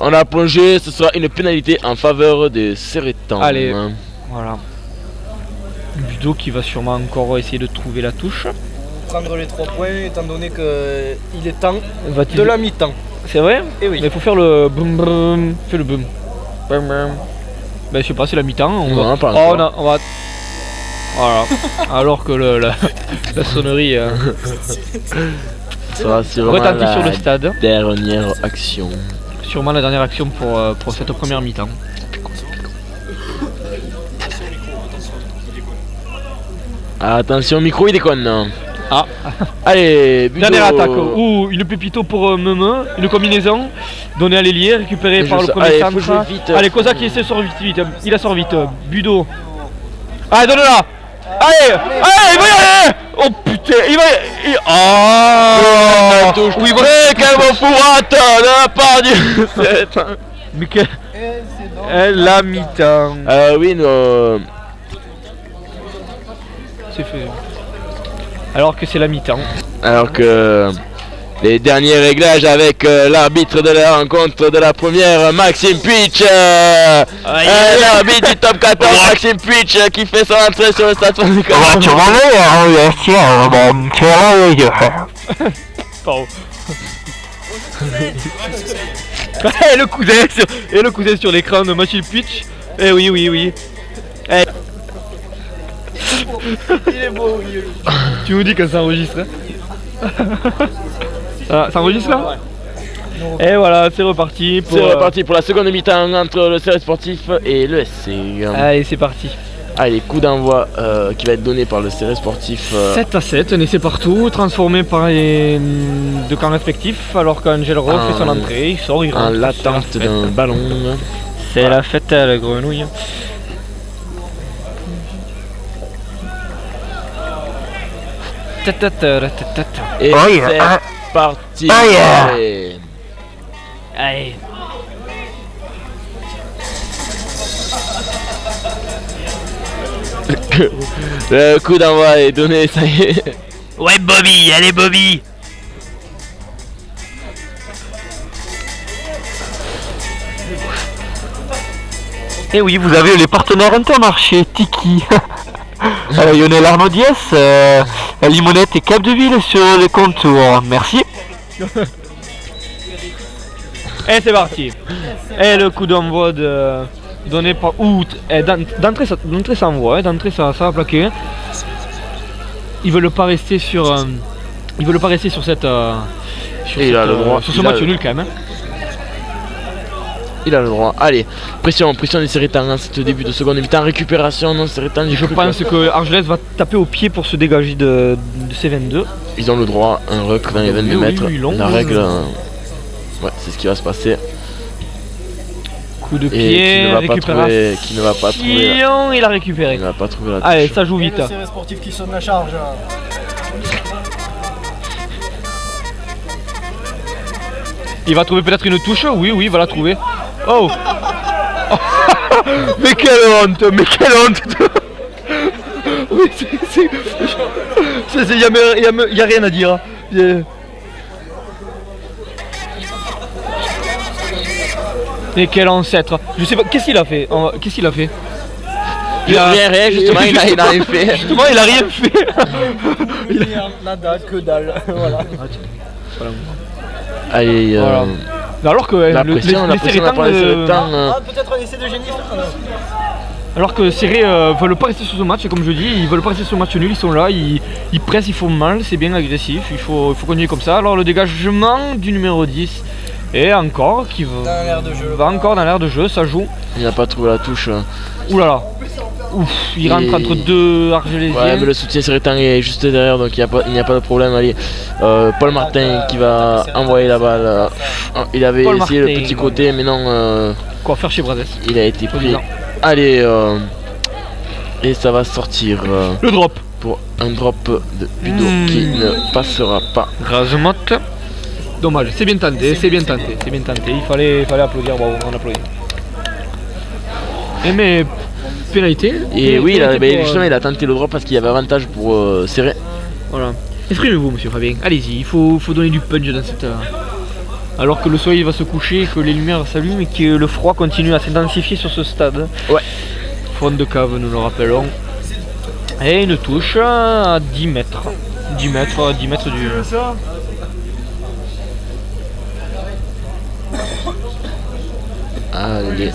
On a plongé, ce sera une pénalité en faveur des Sérétans. Allez, voilà. Budo qui va sûrement encore essayer de trouver la touche. Prendre les 3 points étant donné qu'il est temps Va-t-il de la mi-temps. C'est vrai? Et oui. Mais il faut faire le boum boum. Fais le boum. Boum boum. Ben je sais pas, c'est la mi-temps. On va. Voilà. Alors que la sonnerie ça sera retentit sur le stade. Dernière action. Sûrement la dernière action pour cette première mi-temps. Attention, micro il déconne. Ah. Allez, Budo. Dernière attaque. Ouh, une pépito pour Meme. Une combinaison. Donnée à l'ailier, récupérée par le premier centre. Allez, Kozak qui essaie de sortir vite. Il la sort vite. Budo. Allez, donne-la. Allez, il va y aller. Oh putain, il va y aller. Oh, oui, quel bon fourrate de la part du. Mais quel. La mi-temps. Oui, non. C'est fait. Alors que c'est la mi-temps. Alors que les derniers réglages avec l'arbitre de la rencontre de la première, Maxime Puitch. L'arbitre du top 14, Maxime Puitch, qui fait son entrée sur le stade. Tu vas Pardon. Et le cousin sur l'écran de Maxime Puitch. Eh oui. Il est beau, Tu nous dis que ça enregistre, hein. Ça enregistre là? Et voilà, c'est reparti pour la seconde mi-temps entre le CRS Sportif et le SC. Allez, c'est parti. Allez, coup d'envoi qui va être donné par le CRS Sportif. 7-7, un essai partout, transformé par les deux camps respectifs, alors qu'Angel Rowe fait son entrée, il sort, il rentre. En l'attente d'un ballon. C'est la fête à la grenouille. Et c'est parti. Allez. Le coup d'envoi est donné, ça y est. Ouais Bobby, allez Bobby. Et oui, vous avez les partenaires Intermarché, Tiki. Lionel Arnaud Diaz, Limonette et Capdeville sur les contours. Merci. Et c'est parti. Et le coup d'envoi donné par d'entrée ça envoie, d'entrée ça va plaquer. Ils veulent pas rester sur cette sur ce match nul quand même. Il a le droit. Allez, pression des Sérétans en ce début de seconde mi-temps. Récupération, non Sérétans. Je pense que Argelès va taper au pied pour se dégager de ces 22. Ils ont le droit, un ruck dans les 22 mètres. La règle, ouais, c'est ce qui va se passer. Coup de pied, récupération. Qui ne va pas trouver. Il a récupéré. Il ne va pas trouver la touche. Allez, ça joue vite. Le CRS Sportif qui sonne la charge. Il va trouver peut-être une touche. Oui, il va la trouver. Oh. Mais quelle honte. Oui, y a rien à dire. Mais quel ancêtre. Je sais pas, qu'est-ce qu'il a fait? Rien, justement, il a rien fait. Justement, il a rien fait. Nada, que dalle. Voilà. Allez, voilà. Alors que la pression, Sérétans, peut-être un essai de génie. alors que Serré veulent pas rester sur ce match, et comme je dis, ils veulent pas rester sur le match nul, ils sont là, ils pressent, ils font mal, c'est bien agressif, il faut continuer comme ça. Alors le dégagement du numéro 10, et encore, qui va encore dans l'air de jeu, ça joue. Il n'a pas trouvé la touche. Oulala. Ouf, il rentre entre deux Argelésiens. Ouais, mais le soutien Sérétan est juste derrière, donc il n'y a pas de problème. Allez, Paul Martin qui va envoyer la balle. Il avait Paul essayé Martin. le petit côté, mais non. Quoi faire chez Brazès? Il a été pris. Disant. Allez, et ça va sortir Le drop. pour un drop de Budo qui ne passera pas. Razemotte. Dommage, c'est bien tenté, c'est bien tenté, c'est bien tenté. Il fallait applaudir, bravo, on applaudit. Et mais pénalité. Et oui, Pénalité pour, justement, il a tenté le drop parce qu'il y avait avantage pour serrer. Voilà. Exprimez-vous, monsieur Fabien. Allez-y, il faut donner du punch dans cette. Alors que le soleil va se coucher, que les lumières s'allument et que le froid continue à s'intensifier sur ce stade. Ouais. Fond de cave, nous le rappelons. Et une touche à 10 mètres. 10 mètres du. Allez.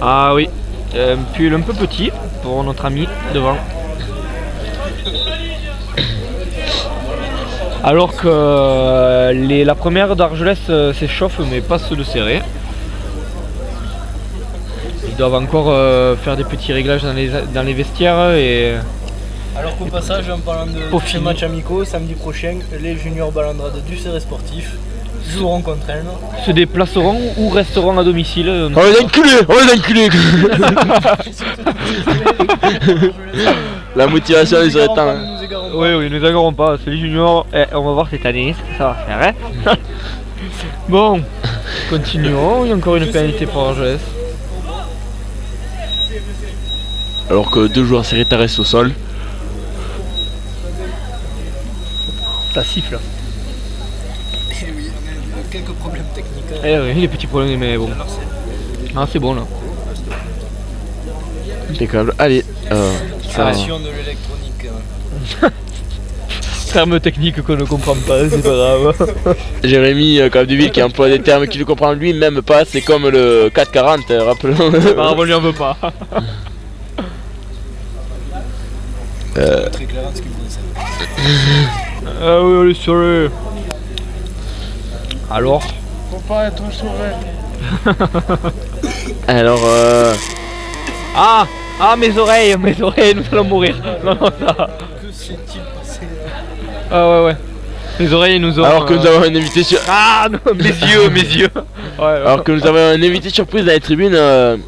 Ah oui, pull un peu petit pour notre ami devant. Alors que la première d'Argelès s'échauffe mais pas ceux de Serré. Ils doivent encore faire des petits réglages dans les vestiaires et... Alors qu'au passage, en parlant de ces matchs amicaux, samedi prochain, les juniors balandrades du Serré Sportif joueront contre elles. se déplaceront ou resteront à domicile. On les enculés. La motivation des Sérétans. Oui, nous égarons pas, c'est les juniors. On va voir cette année ce que ça va faire. Hein. Bon, continuons. Il y a encore une pénalité pour Argelès. Alors que deux joueurs Sérétans restent au sol. Ça siffle. Et oui, on a quelques problèmes techniques. Eh oui, les petits problèmes, mais bon. Ah, c'est bon là. Impeccable. Allez. Création de l'électronique. Terme technique qu'on ne comprend pas, c'est pas grave. Jérémy Capdeville qui emploie des termes qu'il ne comprend lui-même pas, c'est comme le 440, rappelons. Ah, on lui en veut pas. Très clair ce qu'il connaissait. Ah oui, on est sur le... Alors Faut pas être sourd. Alors Ah, mes oreilles, nous allons mourir. Non, ça... Que s'est-il passé Ah ouais. Les oreilles nous ont... alors que nous avons un invité sur... Ah non, mes yeux. Ouais. Alors que nous avons un invité surprise dans les tribunes,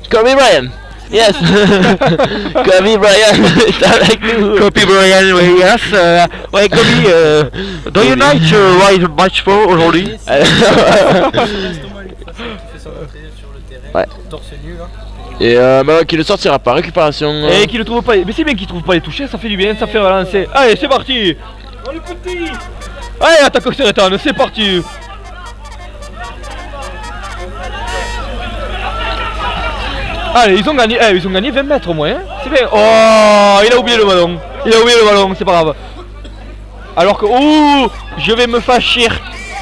Kobe Bryant. Yes. Kobe Bryant est avec nous. Kobe Bryant, oui, yes. Ouais, Kobe, do you like to ride match for aujourd'hui? Justement, il est facile qui fait son entrée sur le terrain. Ouais. Torse nu là. Et bah, qui ne sortira pas, récupération. Et qui ne trouve pas... Mais c'est bien qu'il trouve pas les toucher, ça fait du bien, ça fait relancer. Allez, c'est parti. On est petit. Allez, attaque Sérétane, c'est parti. Allez, ils ont gagné 20 mètres au moins, hein. C'est bien. Oh, il a oublié le ballon, c'est pas grave. Alors que, ouh, je vais me fâcher.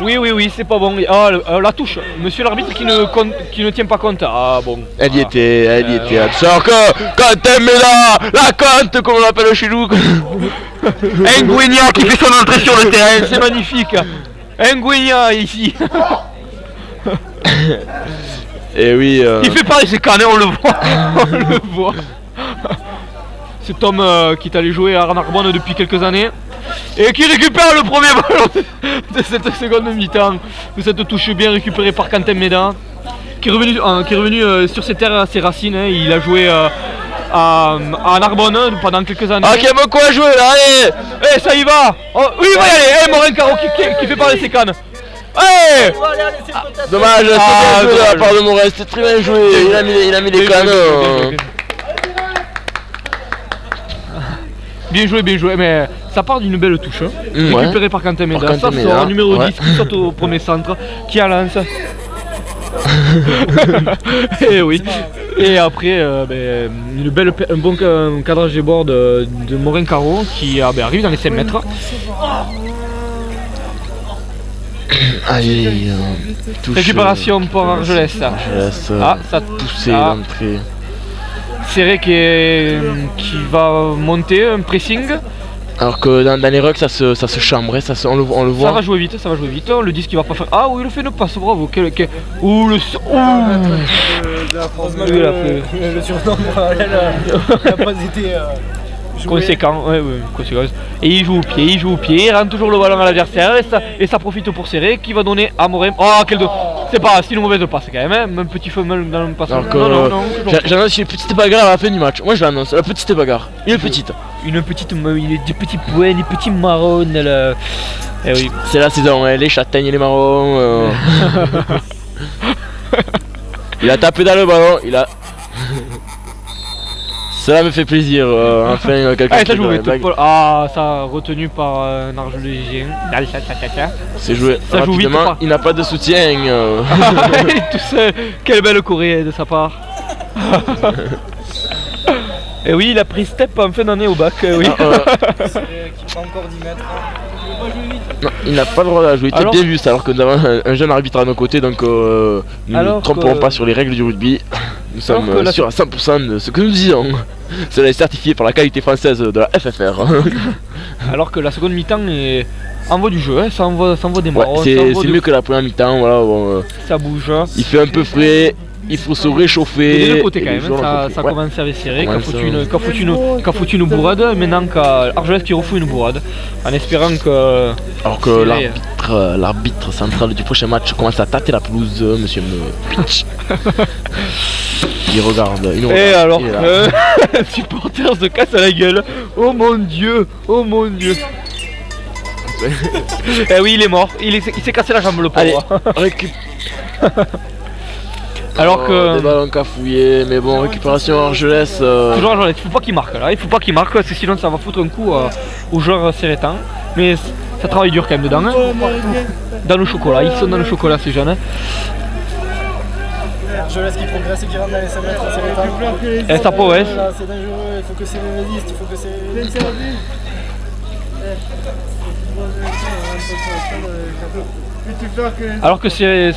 Oui, c'est pas bon. Oh, la touche, monsieur l'arbitre qui ne tient pas compte. Ah bon. Elle y était. Alors que Quentin Méda, la Conte comme on l'appelle chez nous. Nguyen qui fait son entrée sur le terrain, c'est magnifique. Nguyen ici. Et oui. Il fait parler ses canets, on le voit. Cet homme qui est allé jouer à Narbonne depuis quelques années et qui récupère le premier ballon de cette seconde mi-temps, de cette touche bien récupérée par Quentin Méda, qui est revenu sur ses terres, à ses racines. Hein. Il a joué à Narbonne pendant quelques années. Ah, qui aime quoi jouer là, allez. Eh, ça y va. Oh, oui, il va y aller. Eh, Morin Caro qui fait parler ses cannes. Hey. Dommage, c'est bien joué de la part de Morin, c'était très bien joué. Il a mis les canons. Bien joué, mais ça part d'une belle touche. Récupérée par Quentin Méda. Ça sort numéro 10 qui saute au premier centre, qui a lance. Et oui. Et après, un bon cadrage des bords de Morin Caro qui arrive dans les 5 mètres. Allez, récupération pour Argelès. Ah, ça a poussé l'entrée. Serré qui va monter un pressing. Alors que dans les rucks ça se chambre, hein, on le voit. Ça va jouer vite, on le dit qu'il va pas faire. Ah oui, il le fait une passe, bravo. Ouh, le. Le surnom, il n'a pas été. Conséquent, ouais, conséquence. Et il joue au pied, il rentre toujours le ballon à l'adversaire et ça profite pour serrer qui va donner à Morem. Oh, quel dos! C'est pas si une mauvaise passe quand même, hein. Un petit femelle dans le passage. Non. J'annonce une petite bagarre à la fin du match. Moi je l'annonce, la petite bagarre. Il est petite. Il a des petits points, des petits marrons. Eh oui. C'est la saison, hein, les châtaignes et les marrons. Il a tapé dans le ballon, il a. Cela me fait plaisir, enfin quelqu'un qui joue. Ça retenu par un Argelésien. C'est joué ça joue vite, il n'a pas de soutien. Tout seul, quelle belle Corée de sa part. Et oui, il a pris step en fin d'année au bac, oui. Qui prend encore 10 mètres. Non, il n'a pas le droit de la jouer, t'as bien vu ça, alors que nous avons un jeune arbitre à nos côtés, donc nous ne tromperons pas sur les règles du rugby. Nous sommes sûrs à 100% de ce que nous disons. Cela est certifié par la qualité française de la FFR. Alors que la seconde mi-temps envoie du jeu, hein, ça envoie des marrons. C'est mieux que la première mi-temps, voilà. Ça bouge. Il fait un peu frais. Il faut se réchauffer. Des deux côtés quand même, ça commence à resserrer. Qu'a foutu une bourrade, maintenant qu'Argelès qui refout une bourrade. En espérant que. Alors que l'arbitre central du prochain match commence à tâter la pelouse, monsieur Pitch. Il regarde. Et alors un supporter se casse à la gueule. Oh mon dieu. Eh oui, il est mort. Il s'est cassé la jambe, le pauvre. Alors que. Des ballons cafouillés, mais bon, récupération Argelès. Toujours Argelès, il faut pas qu'il marque là, parce que sinon ça va foutre un coup aux joueurs sérétans. Mais ça travaille dur quand même dedans. Hein. Dans le chocolat, ils sont dans le chocolat ces jeunes. Hein. Argelès qui progresse et qui rentre dans les 5 mètres sérétans. Et ça progresse. C'est dangereux, il faut que c'est résiste, il faut que c'est. Alors que ce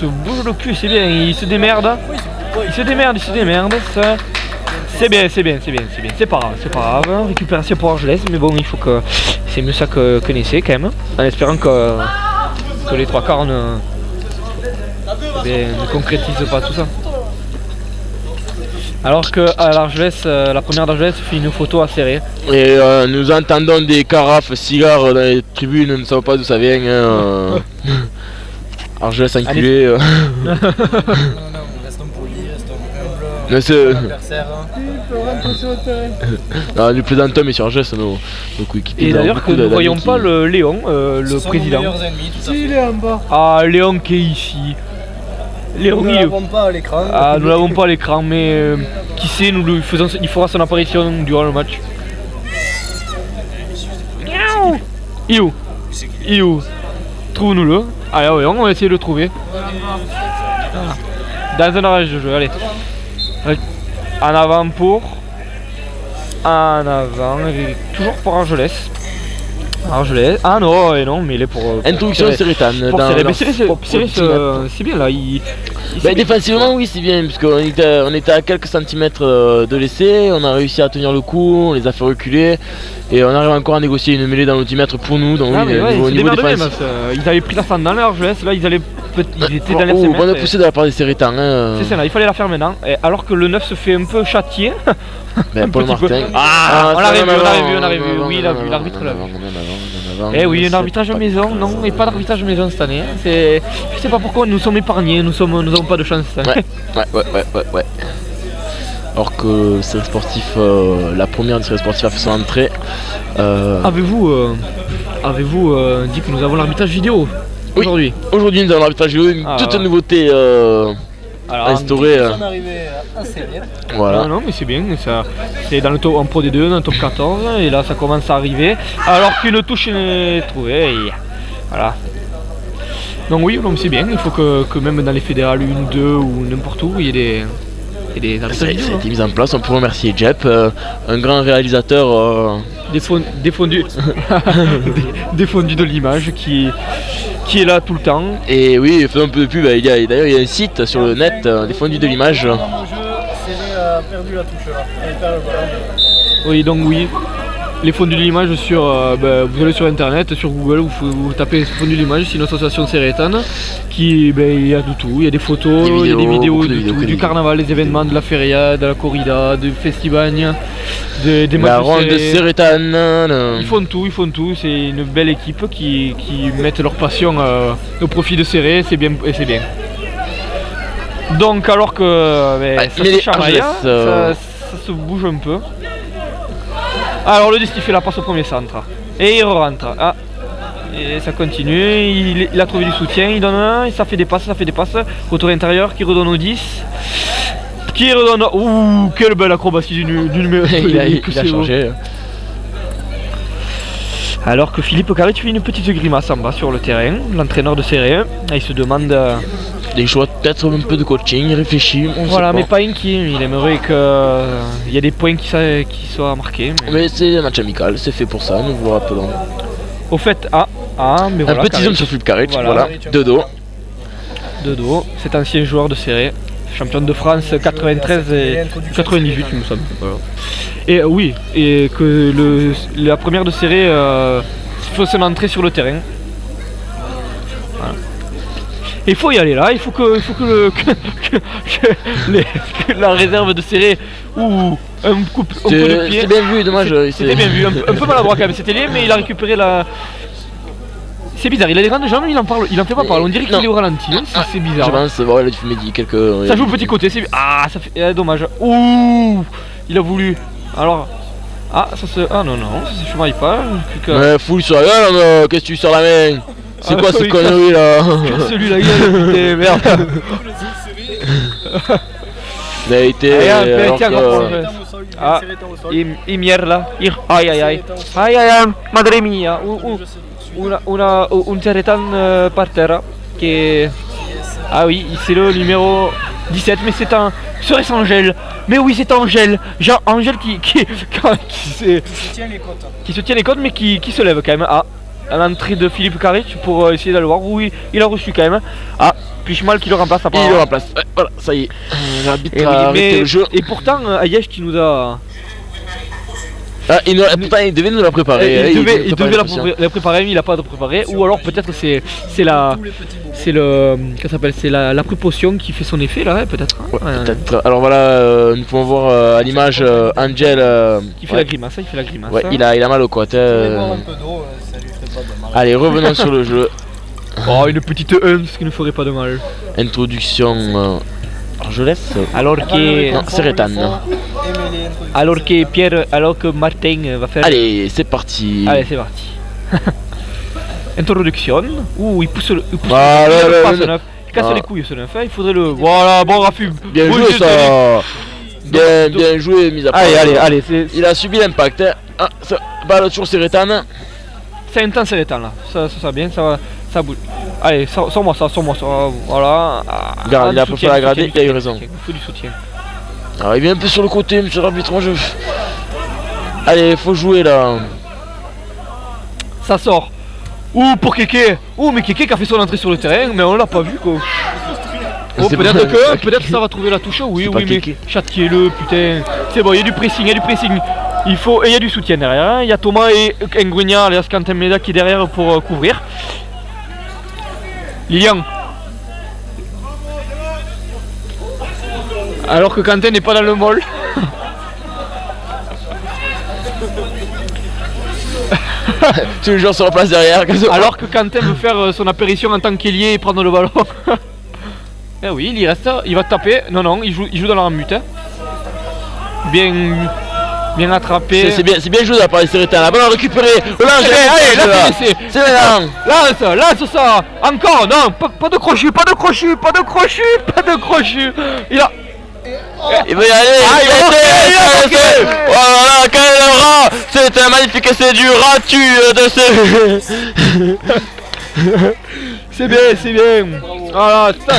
bouge le cul, c'est bien, il se démerde. C'est bien, c'est pas grave, récupération pour Argelès, mais bon, il faut que c'est mieux ça que n'essaie quand même, en espérant que les trois quarts ne concrétisent pas tout ça. Alors que à l'Argelès, la première d'Argelès fait une photo à serrer. Et nous entendons des carafes, cigares dans les tribunes, nous ne savons pas d'où ça vient. Argelès enculé. Non, restons polis, restons humbles. Nous plaisantons, mais sur Argelès, nos coéquipiers. Et d'ailleurs que nous ne voyons pas le Léon, le président. Il est en bas. Ah, Léon qui est ici. Nous ne l'avons pas à l'écran. Ah, nous l'avons pas à l'écran, mais qui sait, il fera son apparition durant le match. Iou. Trouve-nous-le. Allez, ouais, on va essayer de le trouver. Dans un arrêt de jeu, allez. En avant, toujours pour Argelès. Ah non, mais il est pour. Introduction Sérétane. C'est bien là. Défensivement, oui, c'est bien, puisqu'on était à quelques centimètres de l'essai. On a réussi à tenir le coup, on les a fait reculer. Et on arrive encore à négocier une mêlée dans nos 10 mètres pour nous. Donc, au niveau défensif. Ils avaient pris la fente dans l'Argelès, là ils étaient dans les 5 mètres. Bonne poussée de la part des Sérétans. C'est ça, là, il fallait la faire maintenant. Alors que le 9 se fait un peu châtier. Paul Martin. On l'a vu. Oui, il a vu, l'arbitre l'a vu. Eh oui, un arbitrage à maison, non, et pas d'arbitrage à maison cette année. Je sais pas pourquoi nous sommes épargnés, nous n'avons pas de chance. Ouais. Alors que série sportif, la première série sportive a fait son entrée. Avez-vous dit que nous avons l'arbitrage vidéo aujourd'hui? Aujourd'hui nous avons l'arbitrage vidéo, une toute nouveauté instaurée. Voilà. Non, mais c'est bien, c'est dans le top en Pro D2, dans le top 14, et là ça commence à arriver. Alors qu'une touche est trouvée, et voilà. Donc oui, c'est bien, il faut que même dans les fédérales 1 ou 2 ou n'importe où, il y ait des ça a été mis en place, on peut remercier Jep, un grand réalisateur défendu de l'image qui est là tout le temps. Et oui, faisons un peu de pub, d'ailleurs il y a un site sur le net, défendu de l'image. Perdu la touche là. Oui, donc oui. les fondus de l'image sur, vous allez sur internet, sur Google, vous tapez fondus de l'image, c'est une association sérétane qui, il y a de tout, il y a des photos, il y a des vidéos de tout, du carnaval, des événements, de la feria, de la corrida, du festivagne, des matchs la ronde de sérétane. Ils font tout, c'est une belle équipe qui mettent leur passion au profit de Céré, c'est bien, et c'est bien. Donc alors que ça se chamaille, ça se bouge un peu. Alors le Desti fait la passe au premier centre. Et il rentre. Ah. Et ça continue. Il a trouvé du soutien. Il donne un. Et ça fait des passes. Retour intérieur qui redonne au 10. Qui redonne. Ouh, quelle belle acrobatie du numéro. Il a changé. Alors que Philippe Karic fait une petite grimace en bas sur le terrain. L'entraîneur de Céré. Il se demande. Des choix, peut-être un peu de coaching, il réfléchit. Voilà, mais pas inquiet. Il aimerait qu'il y ait des points qui soient marqués. Mais c'est un match amical, c'est fait pour ça, nous vous rappelons. Au fait, mais voilà. Un petit zoom sur Philippe Karic, voilà, de dos. De dos, cet ancien joueur de Céré, champion de France 93 et 98, il me semble. Voilà. Et oui, et que la première de Céré faut son entrée sur le terrain. Voilà. Il faut y aller là, il faut que la réserve de Céré ou un coup de pied. C'est bien vu, dommage. C'était bien vu, un peu maladroit quand même, c'était lié, mais il a récupéré la. C'est bizarre, il a des grandes jambes, il en fait pas parler, on dirait qu'il est au ralenti, c'est bizarre. Je pense, voilà, tu me dis quelques. Ça joue au petit côté, c'est. Ah, ça fait. Dommage. Ouh, il a voulu. Alors. Ah, ça se. Ah non, ça se chamaille pas. Mais fouille sur la gueule, qu'est-ce que tu sors la main? C'est quoi cette connerie là? Celui la gueule, putain, merde. Il a été. Imier là. Aïe, madre mia. Un Sérétan par terre. Ah oui, c'est le numéro 17, mais c'est un. Serait-ce Angèle? Mais oui, c'est Angèle. Genre Angèle qui se tient les côtes, mais qui se lève quand même. Ah. À l'entrée de Philippe Karic pour essayer d'aller voir. Oui, il a reçu quand même. Ah, Pichmal qui le remplace apparemment. Il le remplace, voilà, ça y est. L'arbitre a arrêté le jeu. Et pourtant, Ayesh qui nous a... Ah, pourtant il devait nous la préparer. Il devait la préparer, mais il n'a pas de préparé. Ou alors peut-être c'est la prépotion qui fait son effet là, peut-être. Ouais, peut-être. Alors voilà, nous pouvons voir à l'image Angel qui fait la grimace, Ouais, il a mal au côte. Allez, revenons sur le jeu. Oh, une petite 1, ce qui ne ferait pas de mal. Introduction. Alors je laisse. Alors que. Non, Sérétan. Alors que Martin va faire. Allez, c'est parti. Allez, c'est parti. Introduction. Ouh, il pousse le passe neuf. Il casse les couilles ce neuf. Il faudrait le. Voilà, bon Rafu. Bien joué ça. Bien joué, mis à part. Allez. Il a subi l'impact. Ah, balle sur Sérétan. C'est un temps Sérétan là. Ça bien, ça bouge. Allez, sors-moi ça. Voilà. Regarde, il a préféré la grader, il a eu raison. Il faut du soutien. Alors il vient un peu sur le côté, monsieur l'arbitre, moi je... Allez, faut jouer là. Ça sort. Ouh, pour Kéké. Ouh, mais Kéké qui a fait son entrée sur le terrain, mais on l'a pas vu quoi. Oh, peut-être ça va trouver la touche, oui, mais châtiez-le, putain. C'est bon, il y a du pressing, Il faut, et il y a du soutien derrière, il y a Thomas et Nguenia, alias Quentin Meda qui est derrière pour couvrir. Lilian. Alors que Quentin n'est pas dans le mall. Tous les joueurs sur la place derrière. Alors que Quentin veut faire son apparition en tant qu'ailier et prendre le ballon. Eh oui, il y reste, il va taper. Non, il joue dans la ramute. Hein. Bien attrapé. C'est bien joué de la part des Sérétans. La balle à récupérer. Allez, là c'est maintenant. Lance ça. Encore, non, pas de crochet. Il a. Il va y aller. Voilà, quel rat. C'est un magnifique essai du ratu de ce. C'est bien. Voilà, ça.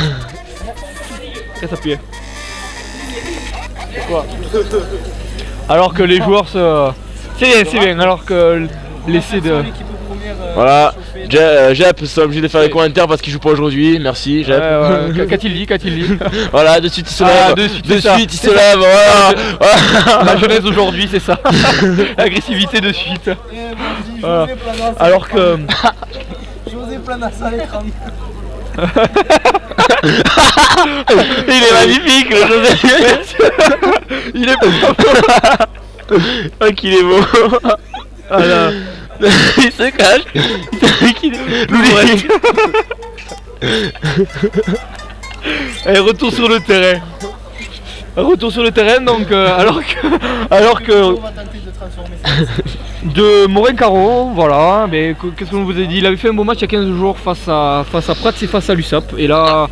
Qu'est-ce que ça fait? Pourquoi? Alors que les joueurs se... C'est bien, alors que l'essai de... Voilà, Jep c'est obligé de faire les commentaires parce qu'il joue pas aujourd'hui, merci Jep. Qu'a-t-il dit, Voilà, de suite il se lève, de suite il se lève, voilà. La jeunesse d'aujourd'hui c'est ça, l'agressivité de suite. Voilà. Alors que... José Planas à l'écran. Il est magnifique le José. Il est beau. Oh qu'il est beau. Voilà. Il se cache. Et retour sur le terrain. Retour sur le terrain donc alors que On va tenter de transformer ça. de Morin Caro, voilà, mais qu'est-ce qu'on vous a dit? Il avait fait un beau match il y a 15 jours face à Prats et face à l'USAP. Et là,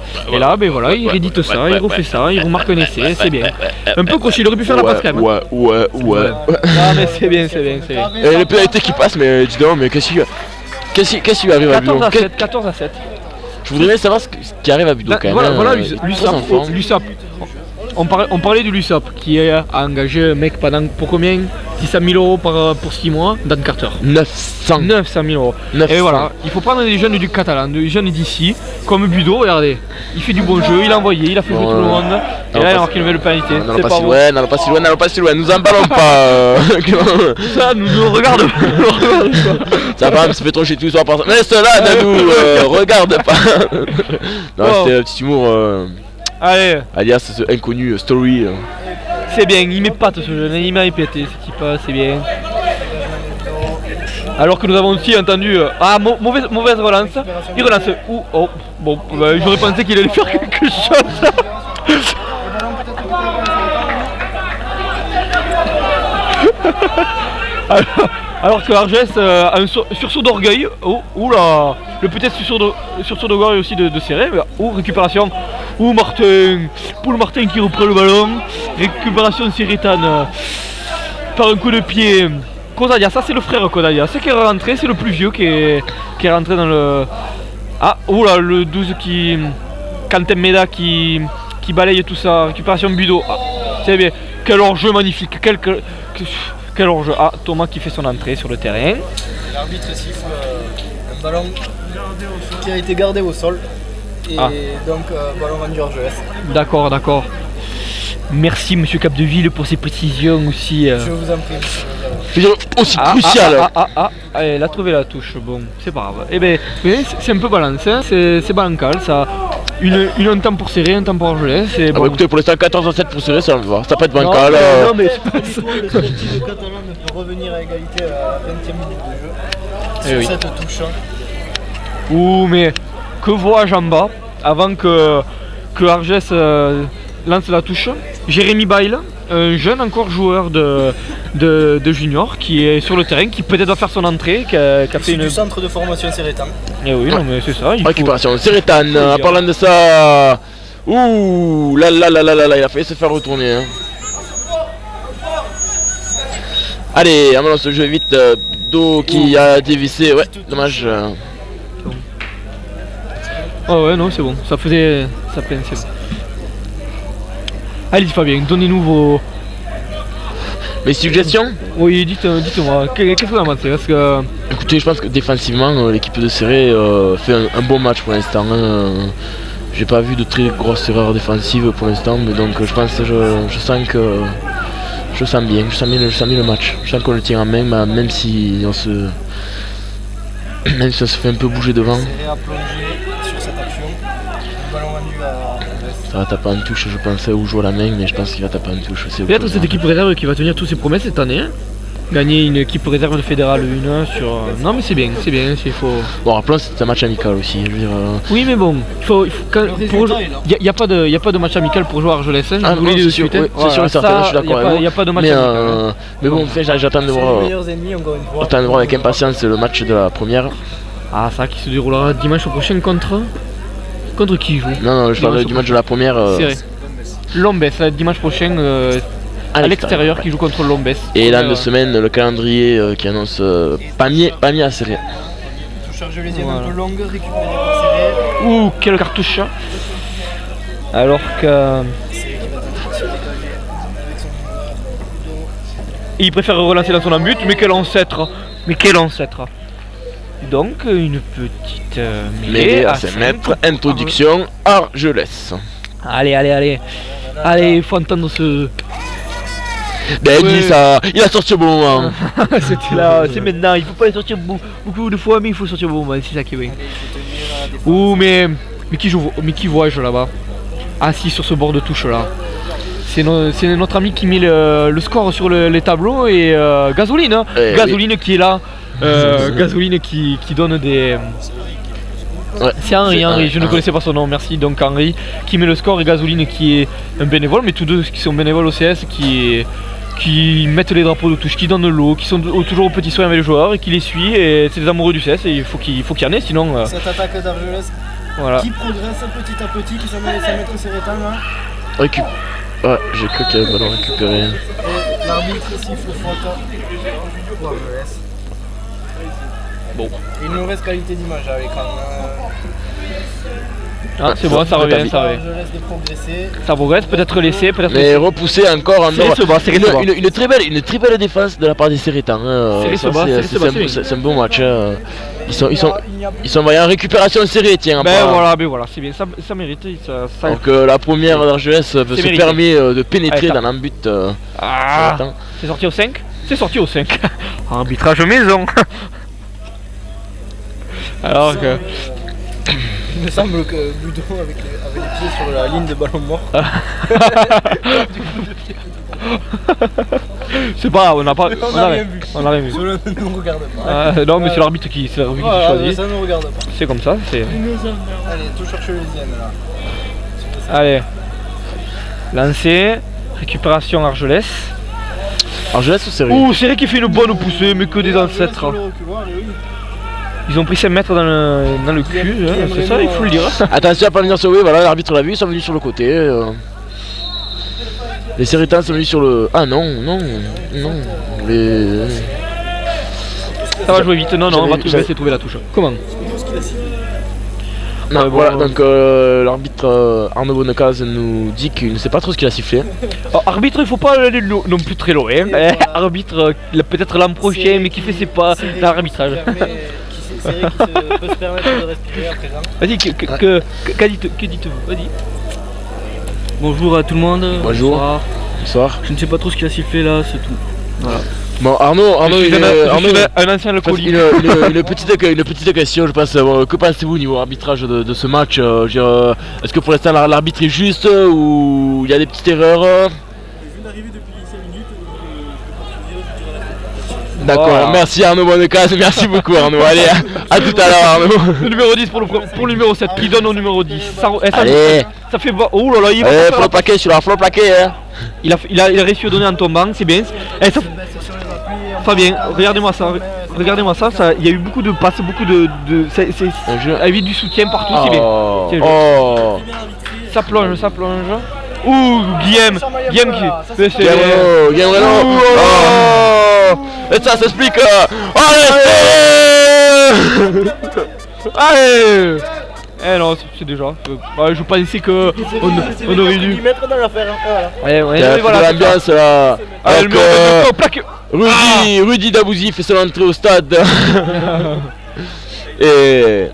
ben voilà, il rédite ça, il refait ça, il remarque un essai, c'est bien. Un peu croché, il aurait pu faire la passe quand même. Ouais. Ah mais c'est bien. Et les pénalités qui passent, mais dis donc, mais qu'est-ce qui lui arrive à Budon? 14 à 7. Je voudrais bien savoir ce qui arrive à Budon quand même. Voilà, l'USAP. On parlait de l'USAP qui a engagé un mec pendant pour combien? 600 000 € pour 6 mois, Dan Carter. 900 000 €. Et voilà, il faut prendre des jeunes du Catalan, des jeunes d'ici, comme Budo, regardez. Il fait du bon jeu, il a envoyé, il a fait jouer tout le monde. Et là, alors qu'il met le pénalité. N'allons pas si loin, nous emballons pas. Ça nous regarde pas. Ça va, se fait trop chez tout soir par ça. Mais cela ne nous regarde pas. Non, c'était un petit humour. Allez. Alias ce inconnu story. C'est bien, il met patte ce jeune, il m'a répété ce type, c'est bien. Alors que nous avons aussi entendu. Mauvaise relance. Il relance. Oh, bon, j'aurais pensé qu'il allait faire quelque chose. Alors que Argès a un sursaut d'orgueil. Oula, le peut-être sursaut d'orgueil aussi de serrer. Récupération. Martin, Paul Martin qui reprend le ballon. Récupération Séritane par un coup de pied. Kodadia, ça c'est le frère Kodadia. C'est qui est rentré, c'est le plus vieux qui est rentré dans le. Ah, oula, le 12 qui. Quentin Meda qui balaye tout ça. Récupération Budo. Ah, c'est bien. Quel hors-jeu magnifique. Quel hors-jeu. Ah, Thomas qui fait son entrée sur le terrain. L'arbitre siffle un ballon qui a été gardé au sol. Et donc ballon rendu hors-jeu. D'accord. Merci monsieur Capdeville pour ces précisions aussi. Je vous en prie. Aussi crucial. Allez, elle a trouvé la touche, bon, c'est pas grave. Eh ben, c'est un peu balancé, hein, c'est bancal, ça. Un temps pour serrer, un temps pour hors-jeu, c'est bon. Écoutez, pour l'instant 14 à 7 pour serrer, ça me va, ça peut être bancal. Non mais le collectif catalan ne peut revenir à égalité à la 20e minute de jeu sur cette touche. Mais que voit Jamba avant que Argès lance la touche? Jérémy Bail, un jeune encore joueur de junior qui est sur le terrain, qui peut-être va faire son entrée, qui a fait une... du centre de formation Sérétan. Eh oui, non mais c'est ça. Récupération Sérétan, en parlant de ça... Ouh, là, il a failli se faire retourner. Hein. Allez, on lance ce jeu vite. Do qui a dévissé, ouais, dommage. Oh ouais, non, c'est bon, ça peine, c'est bon. Allez Fabien, donnez-nous vos... Mes suggestions? Oui, dites-moi, qu'est-ce que vous en pensez? Parce que... Écoutez, je pense que défensivement, l'équipe de Serré fait un bon match pour l'instant. Hein. J'ai pas vu de très grosses erreurs défensives pour l'instant, mais donc je pense que je sens que... Je sens bien le match. Je sens qu'on le tient en main, même si on se... Même si on se fait un peu bouger devant. Ça va taper en touche, je pensais, ou jouer à la main, mais je pense qu'il va taper en touche. Peut-être cette équipe réserve qui va tenir toutes ses promesses cette année. Hein. Gagner une équipe réserve de fédérale 1 sur... Non mais c'est bien, il faut... Bon, rappelons c'est un match amical aussi, je veux dire... Oui mais bon, il n'y a pas de match amical pour jouer à Argelès, hein, ah, c'est sûr, c'est sûr et certain, je suis d'accord avec vous. Il n'y a pas de match amical. Mais bon, j'attends de voir avec impatience le match de la première. Ah ça qui se déroulera dimanche prochain contre qui joue? Non, je parle du match de la première. Lombès, dimanche prochain à l'extérieur qui joue contre Lombès. Et dans 2 semaines, le calendrier qui annonce Pamiers à Serré. Charge les yeux un peu longue, récupérée par Serré. Ouh, quelle cartouche! Alors que. Il préfère relancer dans son but, mais quel ancêtre! Donc une petite mêlée à 5 mètres, introduction Argelès. Allez, allez, allez. Allez, il faut entendre ce... Ben dis ça, il a sorti au bon moment. C'était là, c'est maintenant, il faut pas les sortir beaucoup de fois, mais il faut sortir au bon moment, c'est ça qui est bien. Ouh, mais qui voit-je là-bas? Assis sur ce bord de touche là. C'est notre ami qui met le score sur les tableaux et Gasoline, hein. Gasoline oui. Qui est là. Gasoline qui donne des... Ouais, c'est Henri, je ne connaissais pas son nom, merci. Donc Henri qui met le score et Gasoline qui est un bénévole, mais tous deux qui sont bénévoles au CS, qui mettent les drapeaux de touche, qui donnent l'eau, qui sont toujours aux petits soins avec les joueurs et qui les suit. Et c'est des amoureux du CS et il faut qu'il y en ait, sinon... Cette attaque d'Argelès voilà. Qui progresse petit à petit, qui s'en met à ses rétins là. Ouais, j'ai cru qu'il y avait le ballon récupéré. Et l'arbitre siffle faute pour Argelès. Bon. Et une mauvaise qualité d'image à l'écran. Ah, c'est bon, ça revient, ça revient. Ça progresse, peut-être laisser, peut-être. Mais repousser encore en une très belle défense de la part des Sérétans. C'est un bon match. Ils sont en récupération serrée, tiens. Ben voilà, c'est bien, ça mérite. Donc la première d'Argelès se permet de pénétrer dans l'embut. C'est sorti au 5 ? C'est sorti au 5. Arbitrage maison. Alors que... Il me semble que Boudon avec les pieds sur la ligne de ballon mort. C'est pas, on a rien vu. On a rien vu. Cela ne nous regarde pas. Non mais c'est l'arbitre qui choisit. Ça ne nous regarde pas. C'est comme ça. Allez, tout chercher les dizaines là. Allez. Lancer. Récupération Argelès. Argelès ou Serré? Ouh, Serré qui fait une bonne poussée, mais que des ancêtres. Ils ont pris 5 mètres dans le cul, c'est ça, il faut le dire. Attention à pas venir sur le... Voilà, l'arbitre l'a vu, ils sont venus sur le côté. Les Sérétans sont venus sur le... Ah non. Ça va jouer vite, non, on va essayer de trouver la touche. Comment? Non, voilà, donc l'arbitre Arnaud Bonnecaz nous dit qu'il ne sait pas trop ce qu'il a sifflé. Arbitre, il faut pas aller non plus très loin. Arbitre, peut-être l'an prochain, mais qui fait ses pas dans l'arbitrage. C'est vrai qui peut se permettre de respirer à présent. Vas-y, que dites-vous? Vas-y. Bonjour à tout le monde. Bonjour. Bonsoir. Je ne sais pas trop ce qu'il a sifflé là, c'est tout. Voilà. Bon, Arnaud, un ancien alcoolique. Une petite question, je pense. Que pensez-vous au niveau arbitrage de ce match? Est-ce que pour l'instant l'arbitre est juste ou il y a des petites erreurs? D'accord, merci Arnaud Bonnecaz, merci beaucoup Arnaud, allez, à tout à l'heure Arnaud. Le numéro 10 pour le numéro 7, qui donne au numéro 10. Allez. Ça fait... Oh là là, il va faut le plaquer, celui-là, faut le plaquer hein. Il a réussi à donner en tombant, c'est bien. Fabien, regardez-moi ça, il y a eu beaucoup de passes, beaucoup de... Avec du soutien partout, c'est bien. Ça plonge. Ouh, Guillaume qui... Guillaume Renaud. Et ça s'explique. Allez. Eh non, c'est déjà. Je pensais que on aurait dû mettre dans l'affaire. Voilà. L'ambiance là. Rudy Dabouzi fait son entrée au stade. Et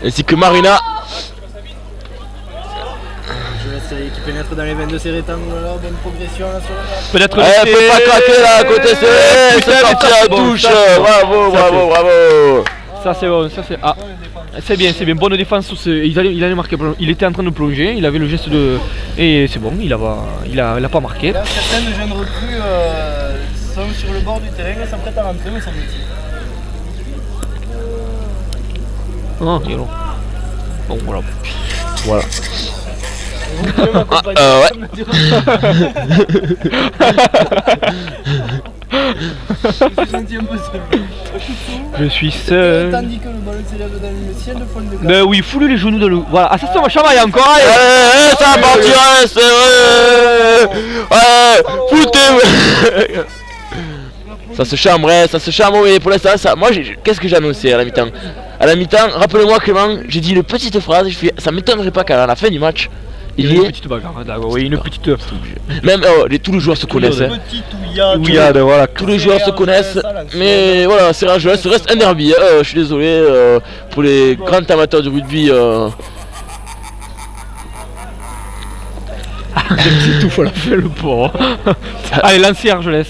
ainsi que Marina. Qui pénètre dans les veines de Sérétans, bonne progression là sur la... Peut-être peut pas craquer là, côté Serré, c'est sorti à la touche. Bravo. Ça c'est bon, ça c'est... Ah, c'est bien, bonne défense sur ce... Il allait marquer, il était en train de plonger, il avait le geste de... Et c'est bon, il a pas marqué. Là, certaines jeunes recrues sont sur le bord du terrain et s'apprêtent à rentrer, mais ça me dit. Non, il est long. Bon, voilà. Ouais. Je suis seul. Tandis que le ballon s'élève dans le ciel de folle de Ben oui, foule les genoux dans le... Voilà, ça va chamailler encore. Ça va partir, c'est vrai. Ouais, foutez. Ça se chambre, mais pour l'instant, moi, qu'est-ce que j'ai annoncé à la mi-temps? À la mi-temps, rappelez-moi Clément, j'ai dit une petite phrase, ça m'étonnerait pas qu'à la fin du match, Il y a une petite bagarre, d'accord, oui, une petite... Même tous les joueurs se connaissent. Hein. Voilà. Tous les joueurs se connaissent, mais voilà, c'est rageux, ça reste un derby. Je suis désolé pour les grands amateurs du rugby. Tout faut la faire le port. Allez, lancer Argelès.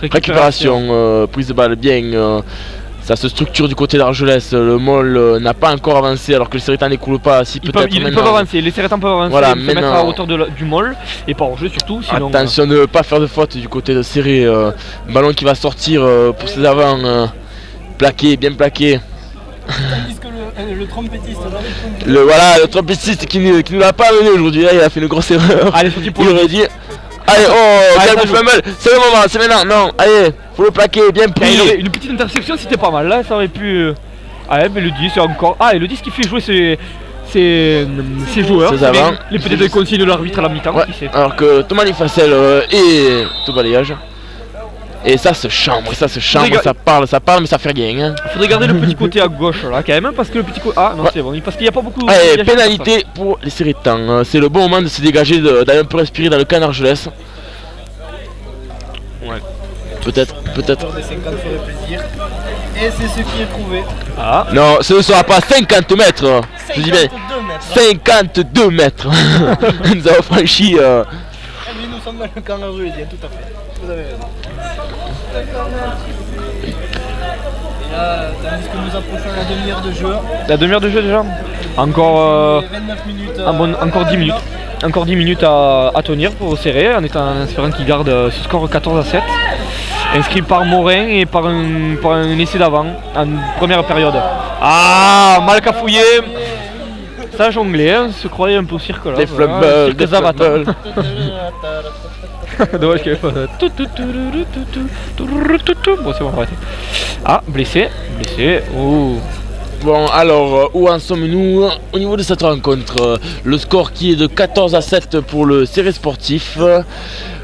Récupération, prise de balle bien. Ça se structure du côté d'Argelès. Le Mol n'a pas encore avancé alors que les Sérétans n'écoulent pas. Si ils peuvent avancer, les Sérétans peuvent avancer, voilà, se mettre à hauteur du Mol et pas en jeu surtout. Sinon, attention de ne pas faire de faute du côté de Serré. Ballon qui va sortir pour ses avants. Plaqué, bien plaqué. Tandis que le trompettiste, le trompettiste qui nous l'a pas amené aujourd'hui, il a fait une grosse erreur. Allez, sorti pour il aurait dit allez, c'est le moment, c'est maintenant, non, allez, faut le plaquer, bien pris. Une petite intersection c'était pas mal, là ça aurait pu... Ah ouais, mais le 10 c'est encore... Ah, et le 10 qui fait jouer ses joueurs, les peut-être consignes de l'arbitre à la mi-temps, ouais. Alors que Thomas Lifacel et tout balayage. Et ça se chambre, ça parle, mais ça fait rien. Hein. Faudrait garder le petit côté à gauche là quand même, parce que le petit côté... Ah non, ouais. C'est bon, parce qu'il n'y a pas beaucoup... Allez, pénalité pour les Sérétans. C'est le bon moment de se dégager, d'aller un peu respirer dans le camp d'Argelès. Ouais. Peut-être. Des 50 ferait plaisir. Et c'est ce qui est trouvé. Ah. Non, ce ne sera pas 50 mètres. Je dis bien 52 mètres. Nous avons franchi... Oui, nous sommes dans le camp argelésien, tout à fait. Vous avez raison. Et là, tandis que nous approchons la demi-heure de jeu. La demi-heure de jeu déjà. Encore 29 minutes. Encore 10 minutes. Encore 10 minutes à tenir pour serrer, en espérant qu'il garde ce score 14-7. Inscrit par Morin et par un essai d'avant en première période. Ah, mal cafouillé. Ça jonglait, hein, se croyait un peu au cirque là. Des flumbles, des avatars. Dommage qu'il n'y avait pas de... Bon c'est bon, arrêtez. Ah, blessé. Oh. Bon alors, où en sommes-nous au niveau de cette rencontre? Le score qui est de 14-7 pour le Serré Sportif.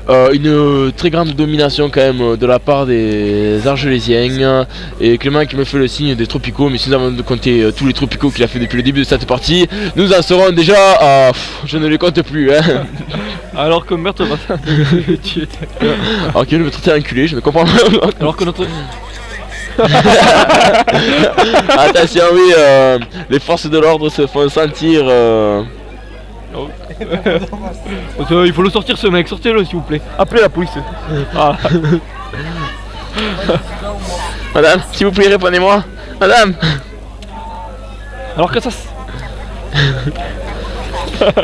Une très grande domination quand même de la part des Argelésiens. Et Clément qui me fait le signe des tropicaux, mais si nous avons compté tous les tropicaux qu'il a fait depuis le début de cette partie, nous en serons déjà à... je ne les compte plus hein. Alors que Meurtre va tuer. Alors qu'il veut me traiter d'enculé, je ne comprends pas. Alors que notre... Attention oui, les forces de l'ordre se font sentir... Oh. Il faut le sortir ce mec, sortez-le s'il vous plaît. Appelez la police. Ah. Madame, s'il vous plaît, répondez-moi. Madame. Alors que ça...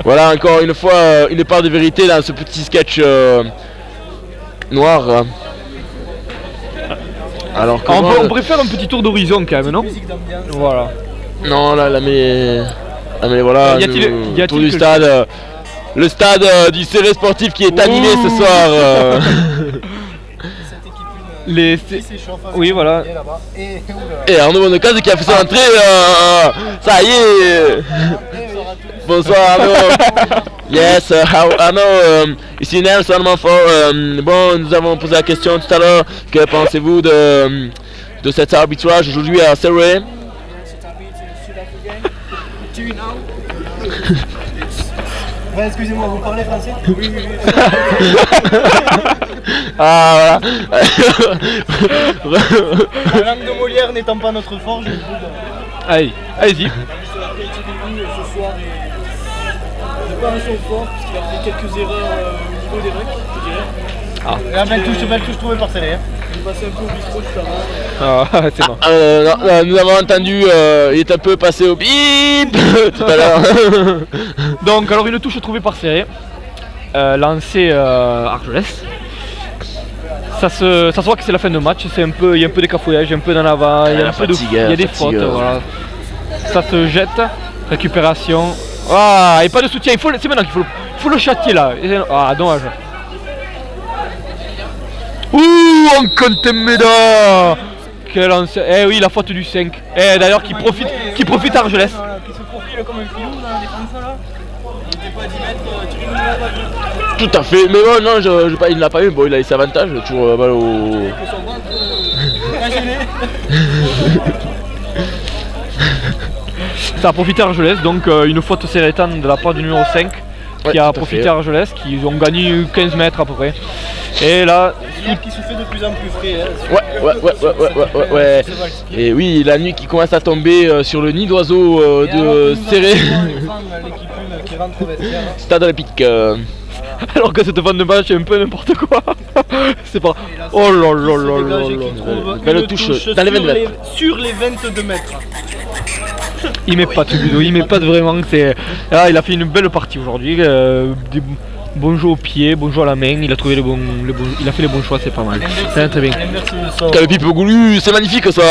Voilà encore une fois une part de vérité dans ce petit sketch noir. Alors que on pourrait faire un petit tour d'horizon quand même, non? Voilà. Non là mais voilà, y a-t-il tour du stade, le stade du Serré Sportif qui est animé ce soir. Oui voilà. Et Arnaud Bonnecase qui a fait son entrée, ça y est. Bonsoir Arnaud. Yes, Arnaud, ici Nelson Monfort. Bon, nous avons posé la question tout à l'heure. Que pensez-vous de cet arbitrage aujourd'hui à Serré? Ouais, excusez-moi, vous parlez français? Oui. Ah voilà. La langue de Molière n'étant pas notre force, je vous... Allez-y. Ce soir est pas un son fort, puisqu'il a fait quelques erreurs au niveau des règles, je dirais. Ah. La belle touche trouvée par Célé. Il est passé un peu au bistrot tout à l'heure. C'est bon. Nous avons entendu, il est un peu passé au bip tout à l'heure. Donc alors une touche trouvée par Serré, lancé Argelès. Ça se voit que c'est la fin de match, il y a un peu des cafouillages, un peu d'en avant, il y a des fautes, voilà. Ça se jette, récupération. Ah, et pas de soutien, c'est maintenant qu'il faut le châtier là. Ah, dommage. Ouh, on compte Méda. Quel ancien. Eh oui, la faute du 5. Eh d'ailleurs qui profite Argelès. Qui se profile comme un filou dans la défense là. Il était pas à 10 mètres, Tout à fait, mais bon non, il ne l'a pas eu, bon il a laissé avantage, toujours balle au... Ça a profité Argelès, donc une faute sérétane de la part du numéro 5. qui a profité à Argelès, qui ont gagné 15 mètres à peu près. Et là, qui se fait de plus en plus frais. Hein, ouais. Et oui, la nuit qui commence à tomber sur le nid d'oiseaux de Serré. Stade olympique. Alors que cette fin de match est un peu n'importe quoi. C'est pas. Oh là là là là là. Belle touche dans les 20 mètres. Sur les 22 mètres. Il met pas de budo, il met pas de vraiment. Ah, il a fait une belle partie aujourd'hui. Bon jeu au pied, bon jeu à la main, il a trouvé il a fait les bons choix, c'est pas mal. C'est très bien. Quel pipe goulu, c'est magnifique ça.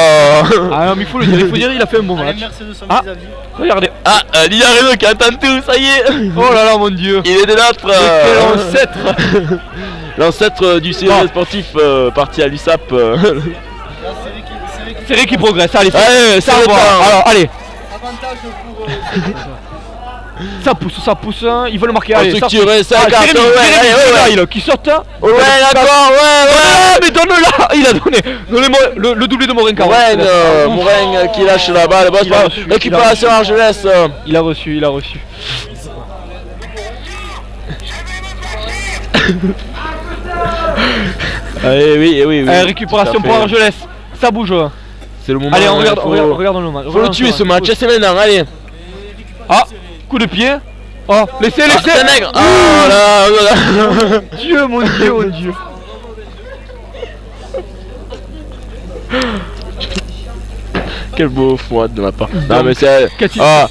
Ah non mais il faut le dire, il a fait un bon match. Ah, regardez. Ah, Lilia Reno qui entend tout, ça y est. Oh là là mon dieu. Il est de notre l'ancêtre. L'ancêtre du CE sportif parti à l'USAP. C'est vrai qu'il progresse, allez, ça va. Alors allez. Avantage pour... Ça pousse, hein. Il veut le marquer. Allez, ça Jérémy, qui saute. Ouais, d'accord, ouais. Mais donne-la. Il a donné. Donnez-moi le doublé de Morin. Morin qui lâche la balle. Récupération Argelès. Il a reçu. Oui. Récupération pour Argelès. Ça bouge. C'est le moment. Allez, on regarde le match. Faut le tuer ce match, c'est maintenant, allez. Ah, coup de pied. Oh, laissez. C'est nègre. Oh là. Dieu, mon Dieu. Quel beau froid de ma part. Non mais c'est... Ah.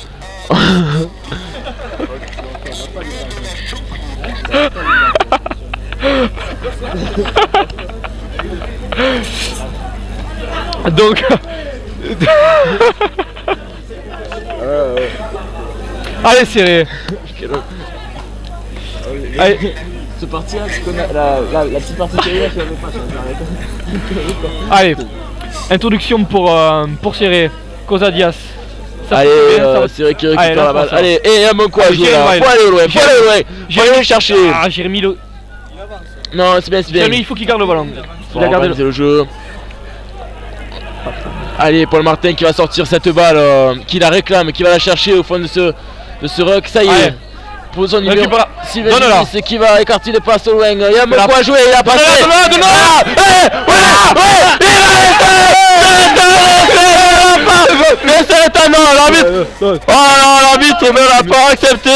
Donc... Allez, serré. Allez. Ce parti là, la petite partie serrée, je l'avais pas. Allez. Introduction pour serré. Cosa Diaz. Allez, c'est vrai qu'il récupère la balle. Allez, et un bon quoi, jouer là. Faut aller loin, faut aller le chercher. Ah, Jérémy le... Non, c'est bien. Jérémy, il faut qu'il garde le ballon. Il a gardé le jeu. Allez, Paul Martin qui va sortir cette balle, qui la réclame, qui va la chercher au fond de ce ruck. Ça y est. Pour son numéro, Sylvain Gilles qui va écarter le passe au loin. Il y a un bon quoi à jouer, il a passé. Mais c'est un non, l'arbitre. Oh non, l'arbitre ne l'a pas accepté.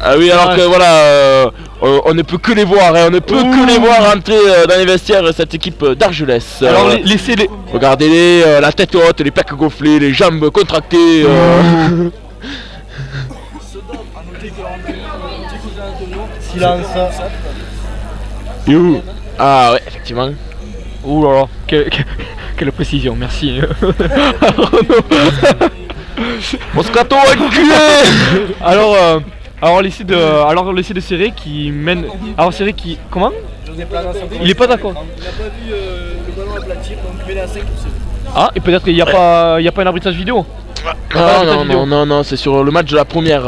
Ah oui, alors que voilà, on ne peut que les voir, on ne peut que les voir entrer dans les vestiaires de cette équipe d'Argelès. Alors laissez-les. Regardez-les, la tête haute, les pecs gonflés, les jambes contractées. Silence. Youhou. Ah ouais, effectivement. Ouh là là, quelle précision, merci. Moscato enculé. Alors l'essai de Serré qui mène. Alors Serré qui. Comment? Il est pas d'accord. Il n'a pas vu le ballon aplatir, donc il met la 5 pour Serré. Ah, et peut-être qu'il n'y a pas un arbitrage vidéo. Non, c'est sur le match de la première.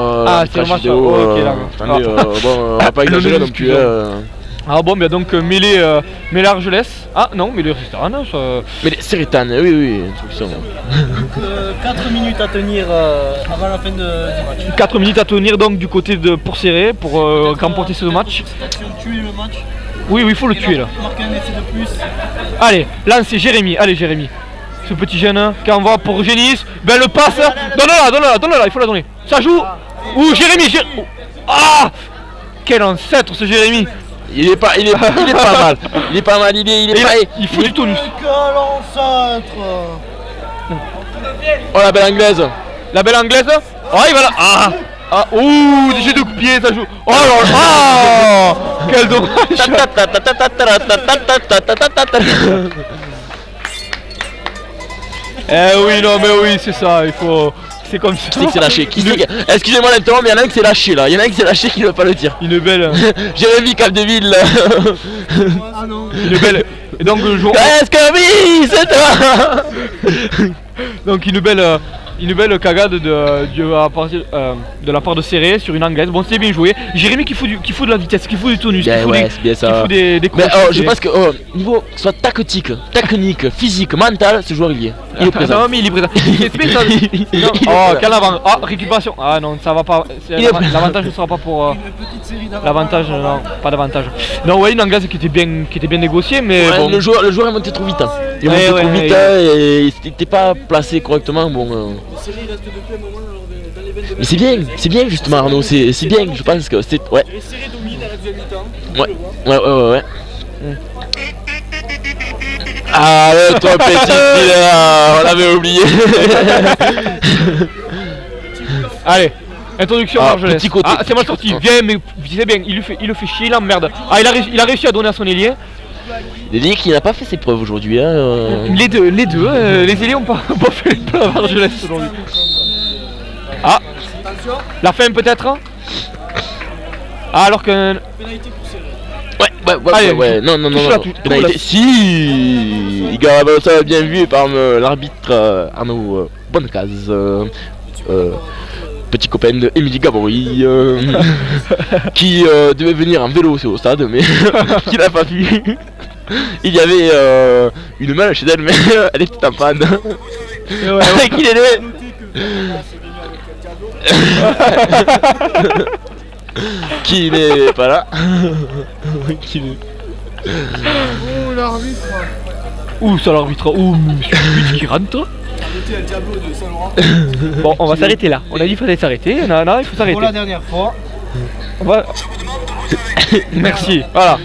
C'est le match vidéo. Ok, là. Attendez, bon, on va pas exagérer non plus. Ah bon, bien donc mêlée Argelès. Ah non, mêlée Restaurant, ça. Mêlée Sérétane, oui, instruction. 4 minutes à tenir avant la fin du match. 4 minutes à tenir donc du côté de pour Serré pour remporter ce match. Tuer le match. Oui, il faut le tuer là. Marquer un essai de plus. Allez, lancez Jérémy, ce petit jeune qui envoie pour Génis. Ben le passe. Donne-la, il faut la donner. Ça joue. Ouh, Jérémy. Ah, quel ancêtre ce Jérémy. Il est pas mal. Il est pas mal, il faut du tonus. Quel ancêtre. Oh la belle anglaise. Oh il va là. Ouh, des jets de coups de pied, ça joue. Oh là là. Quel dommage. Oui, c'est ça, il faut... C'est comme ça. Qui c'est que c'est lâché? Excusez-moi l'interrompre, mais il y en a un qui s'est lâché là. Il y en a un qui s'est lâché qui ne veut pas le dire. Une belle... Jérémy Capdeville. Ah non. Une belle... Et donc le jour... Est-ce que oui, c'est toi. Donc une belle une belle cagade de la part de Serré sur une anglaise. Bon, c'est bien joué. Jérémy qui fout de la vitesse, qui fout du tonus, qui fout des crochets. Mais je pense que niveau soit tactique, technique, physique, mental, ce joueur il est. Il est présent. Non mais il est présent. Oh, quel avant. Ah, récupération. Ah non, ça va pas. L'avantage ne sera pas pour. L'avantage, non, pas d'avantage. Non, ouais, une anglaise qui était bien négociée, mais ouais, bon. Le joueur est monté trop vite. Hein. Il est monté trop vite et il n'était pas placé correctement. Bon. Mais c'est bien justement Arnaud, c'est bien, je pense que c'est. Ouais. Ouais. Ah ouais, toi petit, on l'avait oublié. Allez, introduction d'Argelès. Petit côté. Ah, c'est mal sorti, viens, mais c'est bien, il le fait chier, il emmerde. Ah, il a réussi à donner à son ailier. L'ailier qui n'a pas fait ses preuves aujourd'hui. Hein, Les deux, les ailiers ont pas fait les preuves à Argelès aujourd'hui. Ah, la fin peut-être. Ah, alors que. Ouais, non. Pénalité. Si, il garde ça bien vu par l'arbitre Arnaud Bonnecase, petit copain de Émilie Gabory, qui devait venir en vélo au stade, mais qui n'a pas pu. Il y avait une malle chez elle, mais elle était en panne. Avec qui il est qui n'est pas là. Oh l'arbitre. Ouh, ça l'arbitre. Ouh, monsieur Puig qui rentre. Bon, on va s'arrêter là. On a dit qu'il fallait s'arrêter. Non, il faut s'arrêter. Pour la dernière fois. Merci. Voilà.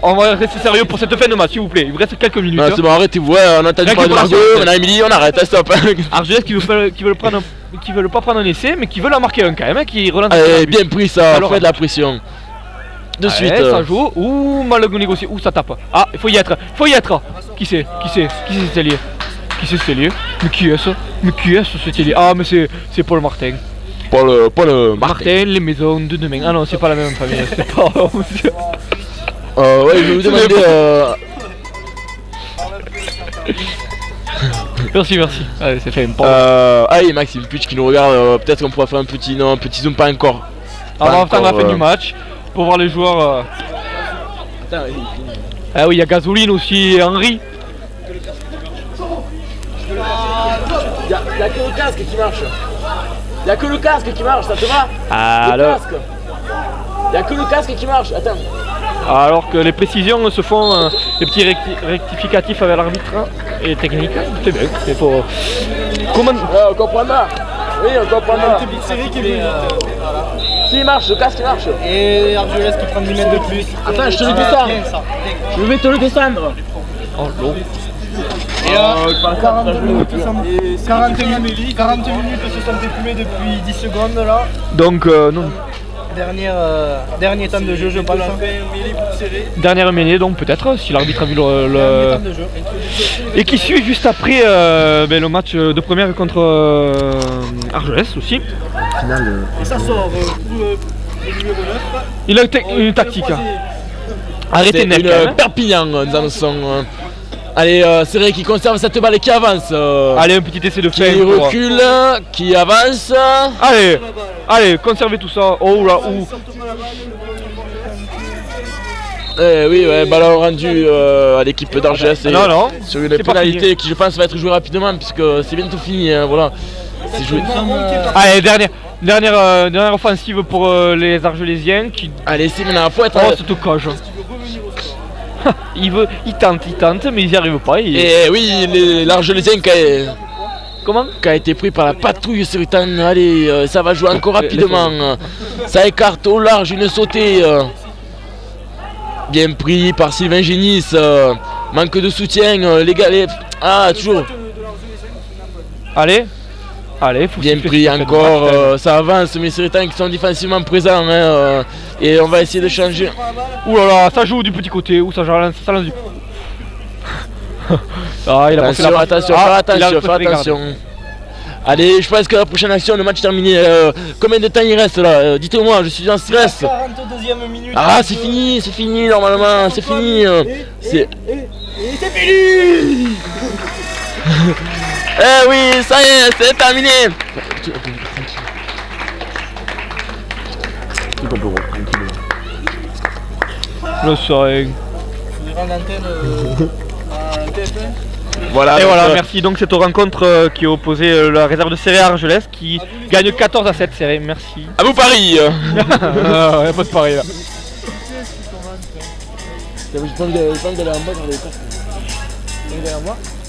On va rester sérieux pour cette fin de match, s'il vous plaît. Il vous reste quelques minutes. C'est bon, arrêtez-vous. On a entendu parler de Margot. Maintenant, Émilie, on arrête. Stop. Argelès qui veut pas prendre un essai, mais qui veut la marquer un quand même. Qui relance. Allez, bien pris ça. Alors, fait de la pression. De suite. Ça joue. Ouh, mal négocié. Ouh, ça tape. Ah, il faut y être. Qui c'est cet allié? Qui c'est cet allié? Mais qui est-ce cet allié? Ah, mais c'est Paul Martin. Paul Martin, les maisons de demain. Ah non, c'est pas la même famille. C'est pas. Ouais, je vais vous demander. Merci. Allez, c'est fait. Allez, Maxime Puig qui nous regarde. Peut-être qu'on pourra faire un petit zoom, pas encore. On va attendre la fin du match pour voir les joueurs. Attends, ah oui, il y a Gasoline aussi et Henry. Il y a que le casque qui marche. Il y a que le casque qui marche, ça te va? Alors. Il y a que le casque qui marche, attends. Alors que les précisions se font, les petits rectificatifs avec l'arbitre et technique, c'est bien, c'est pour... Comment... on comprend pas. Oui, on comprend pas. Si, il marche, le casque marche. Et Argelès qui prend 10 mètres de plus. Attends, je te le descends. Je vais te le descendre. Oh, l'eau. Et 40 minutes se sont écoulées depuis 10 secondes là. Donc, non. Dernier temps de jeu, je pense. Dernière mêlée, donc peut-être, si l'arbitre a vu le... Et qui suit juste après le match de première contre Argelès aussi. Et ça sort pour le numéro 9. Il a une tactique. Arrêtez net. Une Perpignan dans le son. Allez, c'est vrai qui conserve cette balle et qui avance. Allez, un petit essai de fin. Qui recule, qui avance. Allez, conservez tout ça. Oh là, ouh. Oui, ouais, ballon rendu à l'équipe d'Argelès. Non. Sur une pénalité qui, je pense, va être jouée rapidement puisque c'est bientôt fini. Voilà. C'est joué. Allez, dernière offensive pour les Argelésiens qui. Allez, c'est maintenant, faut être. Oh, cette coche. Il tente, mais ils n'y arrivent pas. Et oui, l'Argelésien qui a été pris par la patrouille Séritan. Allez, ça va jouer encore rapidement. Ça écarte au large une sautée. Bien pris par Sylvain Génis. Manque de soutien, les gars. Ah, toujours. Allez, faut bien pris encore, ça avance, mais Séritan qui sont défensivement présents. Et on va essayer de changer. Ouh là là, ça joue du petit côté, ou ça lance du. Ah, il a attention. Allez, je pense que la prochaine action, le match terminé. Combien de temps il reste là? Dites-moi, je suis en stress. 42e minute. Ah, c'est fini normalement, c'est fini. C'est fini. Eh oui, ça y est, c'est terminé. Le soleil. Je voudrais rendre l'antenne à TF1. Voilà, et voilà, merci. Donc cette rencontre qui opposait la réserve de Céré à Argelès qui gagne 14-7 Céré, merci. À vous Paris. Y'a pas de pari là.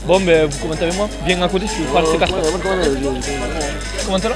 Bon ben vous commentez avec moi, viens à côté si vous parlez de ces cartes. Commentez là.